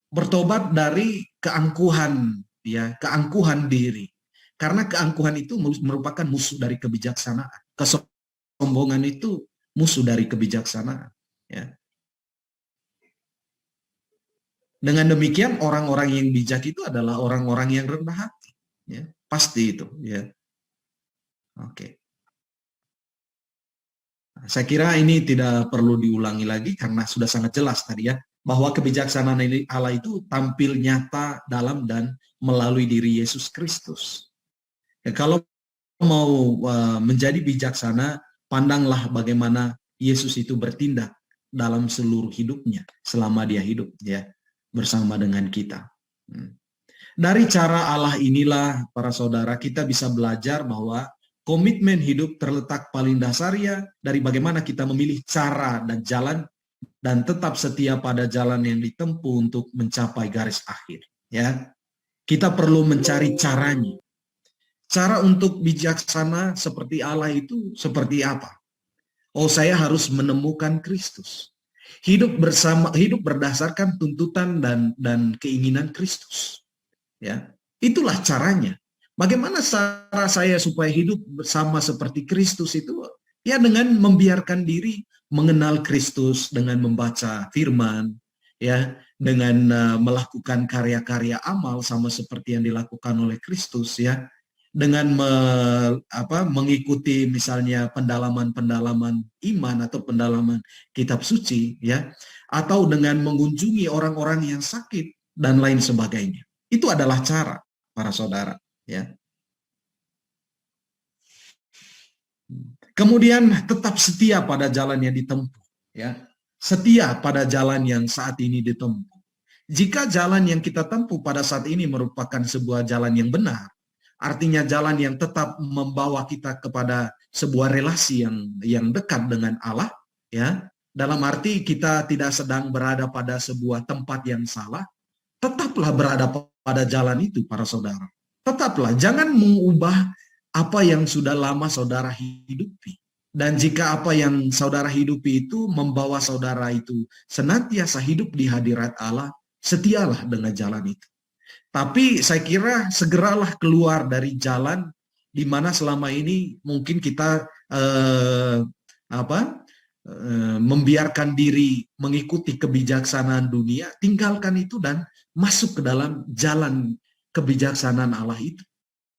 Bertobat dari keangkuhan, ya, keangkuhan diri. Karena keangkuhan itu merupakan musuh dari kebijaksanaan. Kesombongan itu musuh dari kebijaksanaan, ya. Dengan demikian orang-orang yang bijak itu adalah orang-orang yang rendah hati, ya. Pasti itu, ya. Oke. Saya kira ini tidak perlu diulangi lagi karena sudah sangat jelas tadi, ya, bahwa kebijaksanaan Allah itu tampil nyata dalam dan melalui diri Yesus Kristus. Ya, kalau mau menjadi bijaksana, pandanglah bagaimana Yesus itu bertindak dalam seluruh hidupnya selama dia hidup, ya, bersama dengan kita. Dari cara Allah inilah, para saudara, kita bisa belajar bahwa komitmen hidup terletak paling dasarnya dari bagaimana kita memilih cara dan jalan dan tetap setia pada jalan yang ditempuh untuk mencapai garis akhir, ya. Kita perlu mencari caranya. Cara untuk bijaksana seperti Allah itu seperti apa? Oh, saya harus menemukan Kristus. Hidup berdasarkan tuntutan dan keinginan Kristus, ya. Itulah caranya. Bagaimana cara saya supaya hidup bersama seperti Kristus itu? Ya, dengan membiarkan diri mengenal Kristus, dengan membaca firman, ya, dengan melakukan karya-karya amal sama seperti yang dilakukan oleh Kristus, ya, dengan mengikuti misalnya pendalaman-pendalaman iman atau pendalaman kitab suci, ya, atau dengan mengunjungi orang-orang yang sakit dan lain sebagainya. Itu adalah cara, para saudara, ya. Kemudian tetap setia pada jalan yang ditempuh, ya. Setia pada jalan yang saat ini ditempuh. Jika jalan yang kita tempuh pada saat ini merupakan sebuah jalan yang benar, artinya jalan yang tetap membawa kita kepada sebuah relasi yang dekat dengan Allah, ya. Dalam arti kita tidak sedang berada pada sebuah tempat yang salah, tetaplah berada pada jalan itu, para saudara. Tetaplah, jangan mengubah apa yang sudah lama saudara hidupi. Dan jika apa yang saudara hidupi itu membawa saudara itu senantiasa hidup di hadirat Allah, setialah dengan jalan itu. Tapi saya kira segeralah keluar dari jalan di mana selama ini mungkin kita membiarkan diri mengikuti kebijaksanaan dunia, tinggalkan itu dan masuk ke dalam jalan kebijaksanaan Allah itu.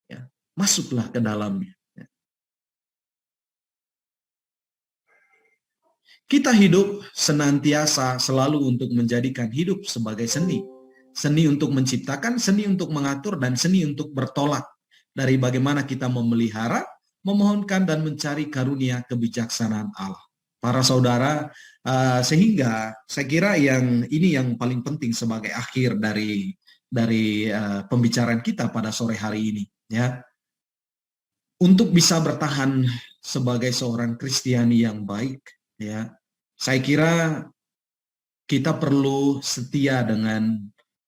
Ya, masuklah ke dalamnya. Ya. Kita hidup senantiasa selalu untuk menjadikan hidup sebagai seni. Seni untuk menciptakan, seni untuk mengatur, dan seni untuk bertolak dari bagaimana kita memelihara, memohonkan, dan mencari karunia kebijaksanaan Allah. Para saudara, sehingga saya kira ini yang paling penting sebagai akhir dari pembicaraan kita pada sore hari ini, ya. Untuk bisa bertahan sebagai seorang Kristiani yang baik, ya, saya kira kita perlu setia dengan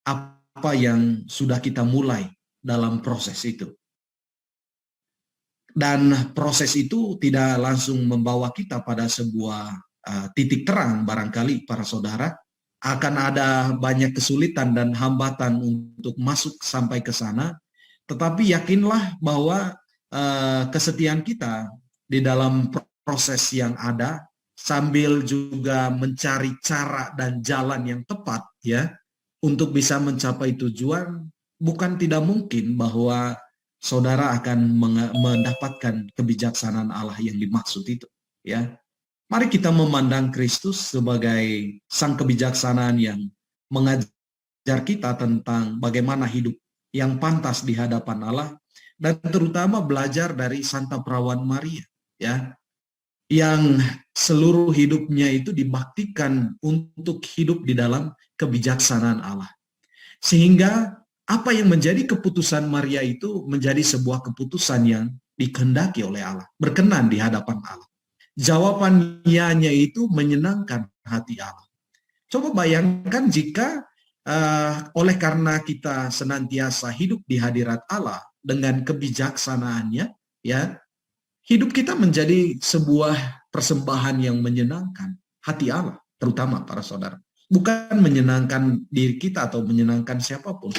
apa yang sudah kita mulai dalam proses itu. Dan proses itu tidak langsung membawa kita pada sebuah titik terang barangkali para saudara. Akan ada banyak kesulitan dan hambatan untuk masuk sampai ke sana. Tetapi yakinlah bahwa kesetiaan kita di dalam proses yang ada sambil juga mencari cara dan jalan yang tepat, ya, untuk bisa mencapai tujuan, bukan tidak mungkin bahwa saudara akan mendapatkan kebijaksanaan Allah yang dimaksud itu, ya. Mari kita memandang Kristus sebagai sang kebijaksanaan yang mengajar kita tentang bagaimana hidup yang pantas di hadapan Allah, dan terutama belajar dari Santa Perawan Maria, ya, yang seluruh hidupnya itu dibaktikan untuk hidup di dalam kebijaksanaan Allah. Sehingga apa yang menjadi keputusan Maria itu menjadi sebuah keputusan yang dikehendaki oleh Allah, berkenan di hadapan Allah. Jawaban ianya itu menyenangkan hati Allah. Coba bayangkan jika oleh karena kita senantiasa hidup di hadirat Allah dengan kebijaksanaannya, ya, hidup kita menjadi sebuah persembahan yang menyenangkan hati Allah, terutama para saudara. Bukan menyenangkan diri kita atau menyenangkan siapapun.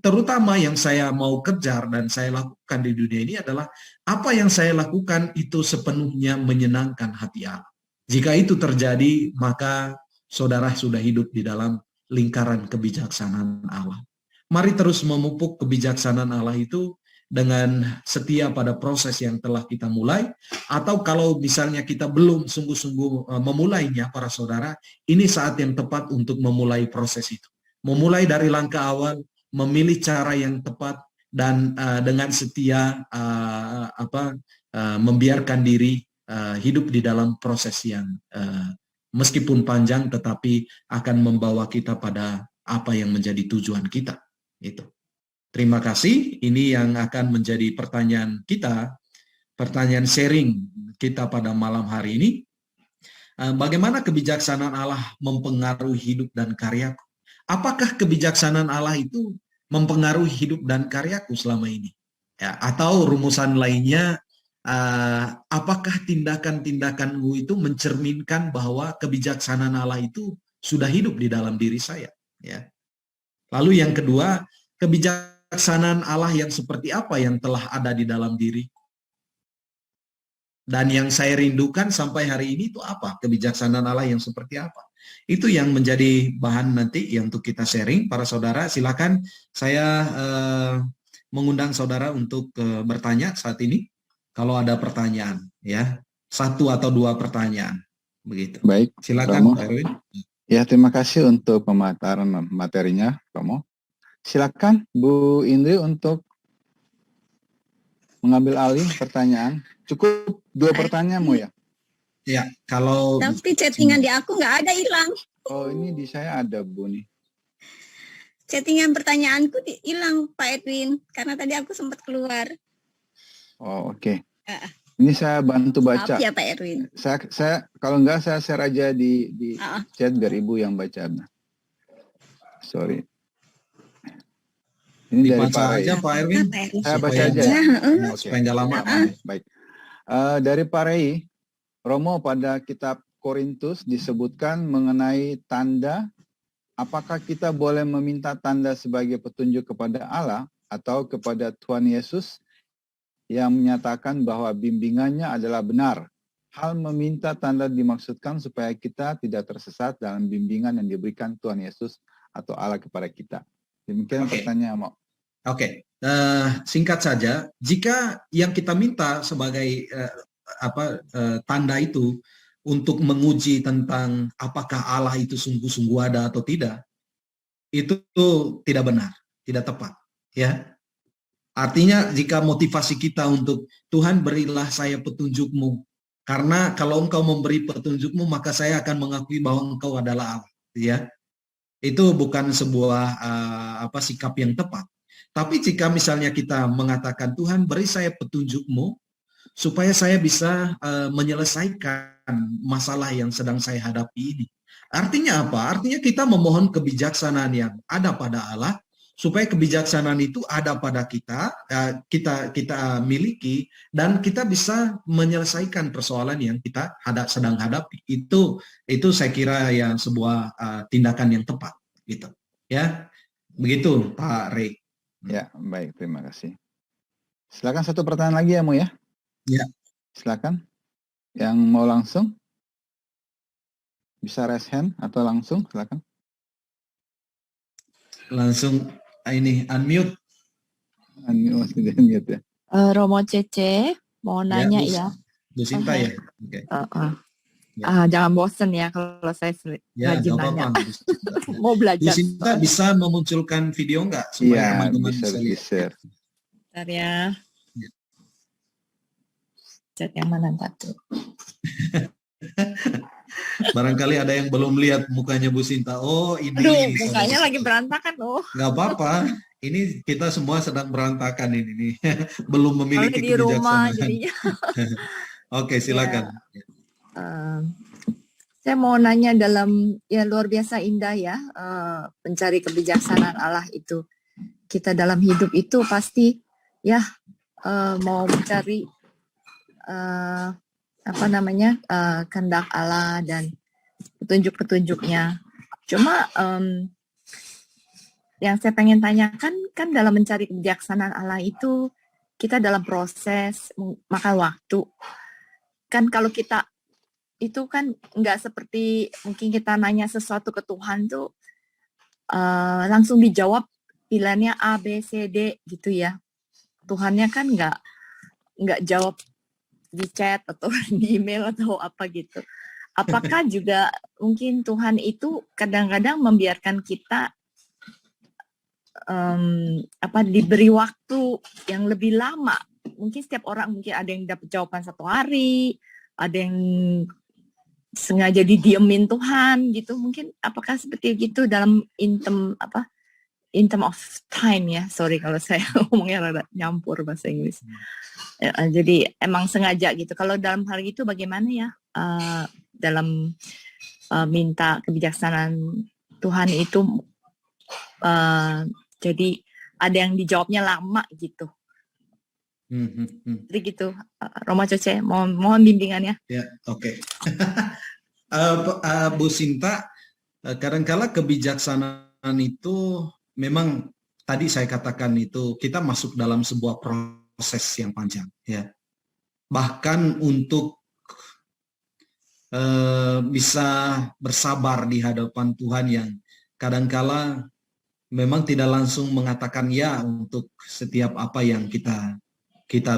Terutama yang saya mau kejar dan saya lakukan di dunia ini adalah apa yang saya lakukan itu sepenuhnya menyenangkan hati Allah. Jika itu terjadi, maka saudara sudah hidup di dalam lingkaran kebijaksanaan Allah. Mari terus memupuk kebijaksanaan Allah itu dengan setia pada proses yang telah kita mulai, atau kalau misalnya kita belum sungguh-sungguh memulainya, para saudara, ini saat yang tepat untuk memulai proses itu. Memulai dari langkah awal, memilih cara yang tepat, dan dengan setia membiarkan diri hidup di dalam proses yang meskipun panjang tetapi akan membawa kita pada apa yang menjadi tujuan kita. Itu. Terima kasih. Ini yang akan menjadi pertanyaan kita, pertanyaan sharing kita pada malam hari ini. Bagaimana kebijaksanaan Allah mempengaruhi hidup dan karyaku? Apakah kebijaksanaan Allah itu mempengaruhi hidup dan karyaku selama ini? Ya, atau rumusan lainnya, apakah tindakan-tindakanmu itu mencerminkan bahwa kebijaksanaan Allah itu sudah hidup di dalam diri saya? Ya. Lalu yang kedua, kebijaksanaan Allah yang seperti apa yang telah ada di dalam diri? Dan yang saya rindukan sampai hari ini itu apa? Kebijaksanaan Allah yang seperti apa? Itu yang menjadi bahan nanti yang untuk kita sharing. Para saudara, silakan saya mengundang saudara untuk bertanya saat ini. Kalau ada pertanyaan, ya, 1 atau 2 pertanyaan, begitu. Baik, silakan, Romo. Pak Erwin. Ya, terima kasih untuk pemaparan materinya, Romo. Silakan Bu Indri untuk mengambil alih pertanyaan. Cukup 2 pertanyaanmu ya? Ya, kalau... Tapi chattingan di aku nggak ada, hilang. Oh, ini di saya ada, Bu, nih. Chattingan pertanyaanku hilang, Pak Edwin. Karena tadi aku sempat keluar. Oh, oke. Ini saya bantu baca. Maaf ya, Pak Edwin. Saya kalau enggak saya share aja di chat biar Ibu yang baca. Sorry. Ini dari Dibaca Pak Ray. aja Pak Erwin. Saya baca supaya- aja ya. Oke. supaya nggak lama. Baik. Dari Pak Ray, Romo, pada kitab Korintus disebutkan mengenai tanda. Apakah kita boleh meminta tanda sebagai petunjuk kepada Allah atau kepada Tuhan Yesus yang menyatakan bahwa bimbingannya adalah benar? Hal meminta tanda dimaksudkan supaya kita tidak tersesat dalam bimbingan yang diberikan Tuhan Yesus atau Allah kepada kita. Demikian Oke. pertanyaan, Mo. Oke, singkat saja, jika yang kita minta sebagai tanda itu untuk menguji tentang apakah Allah itu sungguh-sungguh ada atau tidak, itu tidak benar, tidak tepat, ya. Artinya jika motivasi kita untuk Tuhan berilah saya petunjukmu, karena kalau engkau memberi petunjukmu maka saya akan mengakui bahwa engkau adalah Allah, ya. Itu bukan sebuah sikap yang tepat. Tapi jika misalnya kita mengatakan Tuhan beri saya petunjukmu supaya saya bisa menyelesaikan masalah yang sedang saya hadapi ini. Artinya apa? Artinya kita memohon kebijaksanaan yang ada pada Allah supaya kebijaksanaan itu ada pada kita, kita miliki dan kita bisa menyelesaikan persoalan yang kita sedang hadapi. Itu saya kira yang sebuah tindakan yang tepat, gitu. Ya, begitu Pak Ray. Ya, baik, terima kasih. Silakan satu pertanyaan lagi ya, Mo ya. Ya. Silakan. Yang mau langsung bisa raise hand atau langsung, silakan. Langsung ini unmute. Unmute ya. Romo Cece mau nanya ya. Bu Sinta ya. Oke. Jangan bosen ya kalau saya Ya, rajin nggak nanya. apa-apa. Mau Bu belajar. Sinta bisa memunculkan video nggak Iya, supaya teman-teman bisa bisa lihat? di-share. Bentar ya. Chat yang mana satu? Barangkali ada yang belum lihat mukanya Bu Sinta. Oh, ini. Aduh, mukanya lagi berantakan loh. Nggak apa-apa. Ini kita semua sedang berantakan ini nih. Belum memiliki Kalau di rumah kebijaksanaan. jadinya. Oke, silakan. Saya mau nanya dalam luar biasa indah ya, mencari kebijaksanaan Allah itu. Kita dalam hidup itu pasti ya mau mencari kehendak Allah dan petunjuk-petunjuknya. Cuma yang saya pengen tanyakan kan dalam mencari kebijaksanaan Allah itu kita dalam proses makan waktu. Kan kalau kita itu kan nggak seperti mungkin kita nanya sesuatu ke Tuhan tuh langsung dijawab pilihannya A, B, C, D gitu ya. Tuhannya kan nggak jawab di chat atau di email atau apa gitu. Apakah juga mungkin Tuhan itu kadang-kadang membiarkan kita diberi waktu yang lebih lama. Mungkin setiap orang mungkin ada yang dapat jawaban 1 hari, ada yang sengaja didiemin Tuhan gitu. Mungkin apakah seperti itu dalam in term of time ya. Sorry kalau saya ngomongnya rada nyampur bahasa Inggris. Jadi emang sengaja gitu. Kalau dalam hal itu bagaimana ya dalam minta kebijaksanaan Tuhan itu jadi ada yang dijawabnya lama gitu. Jadi gitu. Romo Cece, mohon bimbingannya. Ya, oke. Bu Sinta, kadangkala kebijaksanaan itu memang tadi saya katakan itu kita masuk dalam sebuah proses yang panjang, ya. Bahkan untuk bisa bersabar di hadapan Tuhan yang kadangkala memang tidak langsung mengatakan ya untuk setiap apa yang kita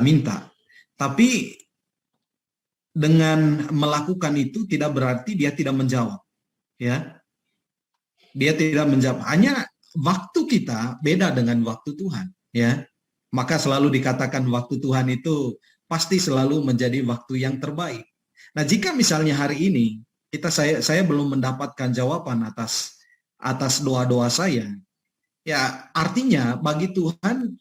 minta. Tapi dengan melakukan itu tidak berarti dia tidak menjawab, ya. Dia tidak menjawab. Hanya waktu kita beda dengan waktu Tuhan, ya. Maka selalu dikatakan waktu Tuhan itu pasti selalu menjadi waktu yang terbaik. Nah, jika misalnya hari ini saya belum mendapatkan jawaban atas doa-doa saya, ya artinya bagi Tuhan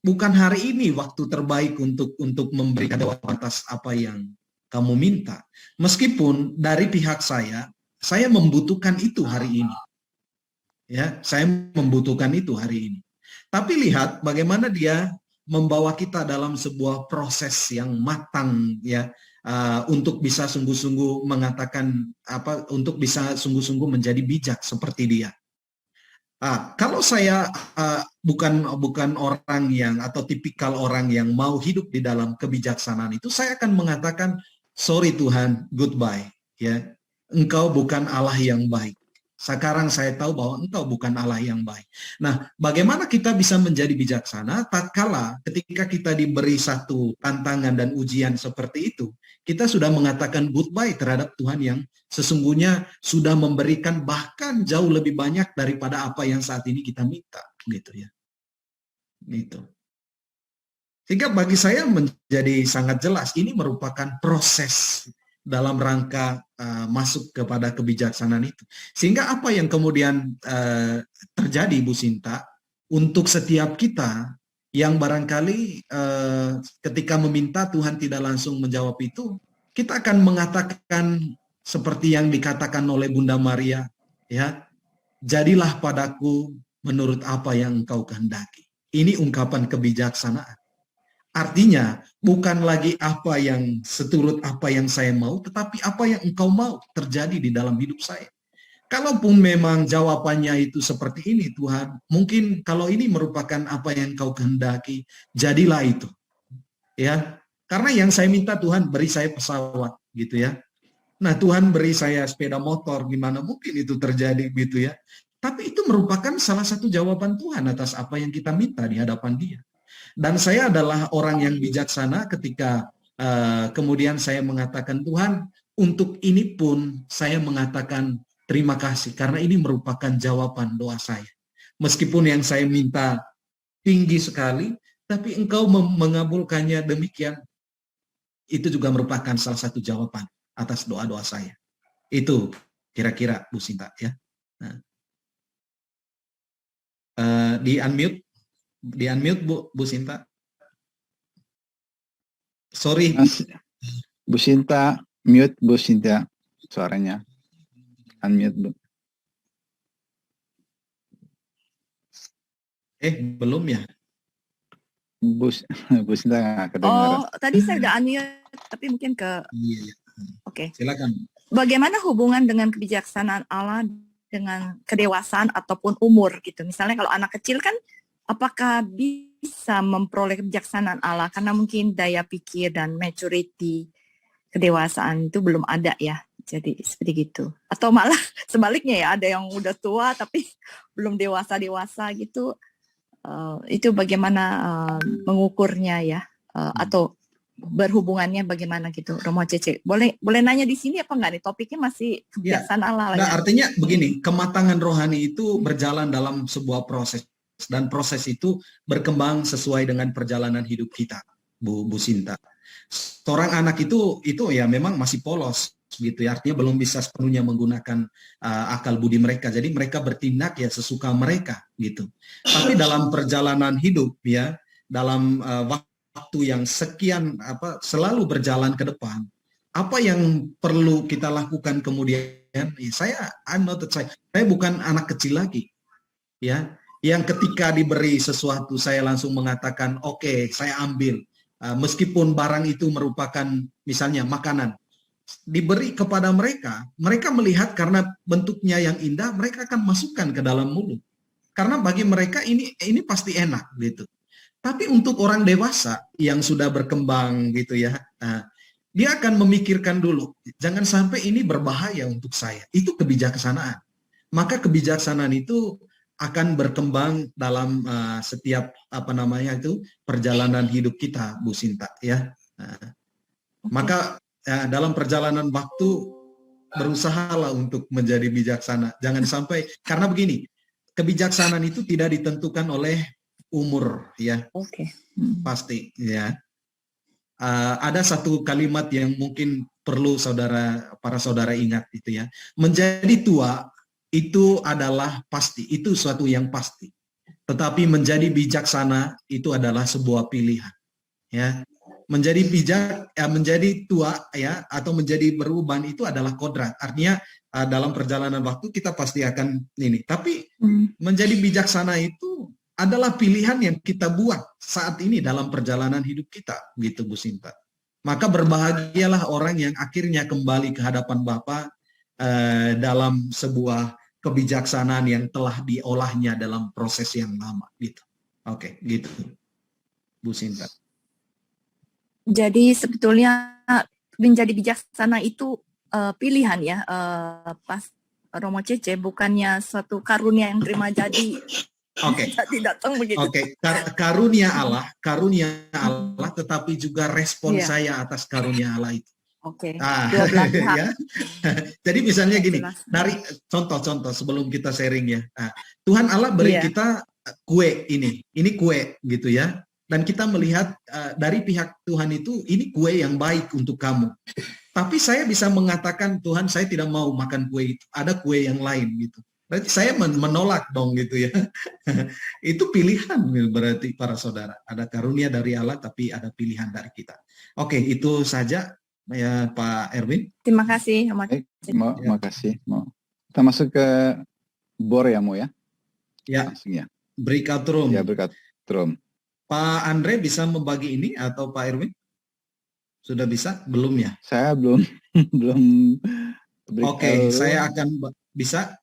bukan hari ini waktu terbaik untuk memberikan jawaban atas apa yang kamu minta. Meskipun dari pihak saya membutuhkan itu hari ini. Ya, saya membutuhkan itu hari ini. Tapi lihat bagaimana dia membawa kita dalam sebuah proses yang matang, ya, untuk bisa sungguh-sungguh mengatakan untuk bisa sungguh-sungguh menjadi bijak seperti dia. Kalau saya bukan orang yang atau tipikal orang yang mau hidup di dalam kebijaksanaan itu, saya akan mengatakan, sorry Tuhan, goodbye. Ya, Engkau bukan Allah yang baik. Sekarang saya tahu bahwa Engkau bukan Allah yang baik. Nah, bagaimana kita bisa menjadi bijaksana tatkala ketika kita diberi satu tantangan dan ujian seperti itu, kita sudah mengatakan goodbye terhadap Tuhan yang sesungguhnya sudah memberikan bahkan jauh lebih banyak daripada apa yang saat ini kita minta, gitu ya. Gitu. Sehingga bagi saya menjadi sangat jelas ini merupakan proses dalam rangka masuk kepada kebijaksanaan itu. Sehingga apa yang kemudian terjadi, Bu Sinta, untuk setiap kita yang barangkali ketika meminta Tuhan tidak langsung menjawab itu, kita akan mengatakan seperti yang dikatakan oleh Bunda Maria, ya, jadilah padaku menurut apa yang Engkau kehendaki. Ini ungkapan kebijaksanaan. Artinya, bukan lagi apa yang seturut apa yang saya mau, tetapi apa yang Engkau mau terjadi di dalam hidup saya. Kalaupun memang jawabannya itu seperti ini, Tuhan, mungkin kalau ini merupakan apa yang Engkau kehendaki, jadilah itu. Ya, karena yang saya minta Tuhan beri saya pesawat, gitu ya. Nah, Tuhan beri saya sepeda motor, gimana mungkin itu terjadi, gitu ya. Tapi itu merupakan salah satu jawaban Tuhan atas apa yang kita minta di hadapan Dia. Dan saya adalah orang yang bijaksana ketika kemudian saya mengatakan, Tuhan, untuk ini pun saya mengatakan terima kasih karena ini merupakan jawaban doa saya. Meskipun yang saya minta tinggi sekali, tapi Engkau mengabulkannya demikian, itu juga merupakan salah satu jawaban atas doa-doa saya. Itu kira-kira, Bu Sinta, ya. Nah. Di unmute Bu Sinta. Sorry. Bu Sinta, mute Bu Sinta suaranya. Unmute Bu. Belum ya? Bu Sinta nggak kedengaran. Oh, tadi saya udah unmute, tapi mungkin ke. Iya. Oke. Silakan. Bagaimana hubungan dengan kebijaksanaan Allah dengan kedewasaan ataupun umur gitu? Misalnya kalau anak kecil kan, apakah bisa memperoleh kebijaksanaan Allah karena mungkin daya pikir dan maturity kedewasaan itu belum ada ya, jadi seperti gitu. Atau malah sebaliknya ya, ada yang udah tua tapi belum dewasa gitu. Itu bagaimana mengukurnya ya, atau berhubungannya bagaimana gitu, Romo Cece? Boleh nanya di sini apa enggak nih? Topiknya masih kebijaksanaan Allah. Nah, artinya begini, kematangan rohani itu berjalan dalam sebuah proses. Dan proses itu berkembang sesuai dengan perjalanan hidup kita, Bu Sinta. Seorang anak itu ya memang masih polos, gitu ya. Artinya belum bisa sepenuhnya menggunakan akal budi mereka. Jadi mereka bertindak ya sesuka mereka, gitu. Tapi dalam perjalanan hidup ya, dalam waktu yang sekian selalu berjalan ke depan, apa yang perlu kita lakukan kemudian? Saya bukan anak kecil lagi, ya. Yang ketika diberi sesuatu saya langsung mengatakan oke, saya ambil, meskipun barang itu merupakan misalnya makanan diberi kepada mereka melihat karena bentuknya yang indah, mereka akan masukkan ke dalam mulut karena bagi mereka ini pasti enak gitu. Tapi untuk orang dewasa yang sudah berkembang gitu ya, dia akan memikirkan dulu, jangan sampai ini berbahaya untuk saya. Itu kebijaksanaan. Maka kebijaksanaan itu akan berkembang dalam setiap perjalanan hidup kita, Bu Sinta, ya. Maka dalam perjalanan waktu berusahalah untuk menjadi bijaksana. Jangan sampai, karena begini, kebijaksanaan itu tidak ditentukan oleh umur, ya. Pasti, ya. Ada satu kalimat yang mungkin perlu para saudara ingat itu ya. Menjadi tua itu adalah pasti, itu suatu yang pasti. Tetapi menjadi bijaksana itu adalah sebuah pilihan. Ya, menjadi bijak, menjadi tua ya, atau menjadi beruban itu adalah kodrat. Artinya dalam perjalanan waktu kita pasti akan ini. Tapi menjadi bijaksana itu adalah pilihan yang kita buat saat ini dalam perjalanan hidup kita, gitu Bu Sinta. Maka berbahagialah orang yang akhirnya kembali ke hadapan Bapa dalam sebuah kebijaksanaan yang telah diolahnya dalam proses yang lama, gitu. Oke, gitu Bu Sinta. Jadi sebetulnya menjadi bijaksana itu pilihan ya, pas Romo Cece, bukannya suatu karunia yang terima jadi. Oke. Jadi datang begitu. Oke, karunia Allah, tetapi juga respon saya atas karunia Allah itu. Oke. Dua belah pihak. Ya. Jadi misalnya gini, dari contoh-contoh sebelum kita sharing ya. Tuhan Allah beri kita kue ini kue gitu ya. Dan kita melihat dari pihak Tuhan itu, ini kue yang baik untuk kamu. Tapi saya bisa mengatakan, Tuhan saya tidak mau makan kue itu, ada kue yang lain gitu. Berarti saya menolak dong gitu ya. Itu pilihan berarti para saudara. Ada karunia dari Allah tapi ada pilihan dari kita. Oke, itu saja ya Pak Erwin. Terima kasih. Terima kasih. Kita masuk ke bor ya Mo ya? Ya. Langsung ya. Breakout room. Ya, breakout room. Pak Andre bisa membagi ini atau Pak Erwin? Sudah bisa? Belum ya? Saya belum. Oke, saya akan bisa.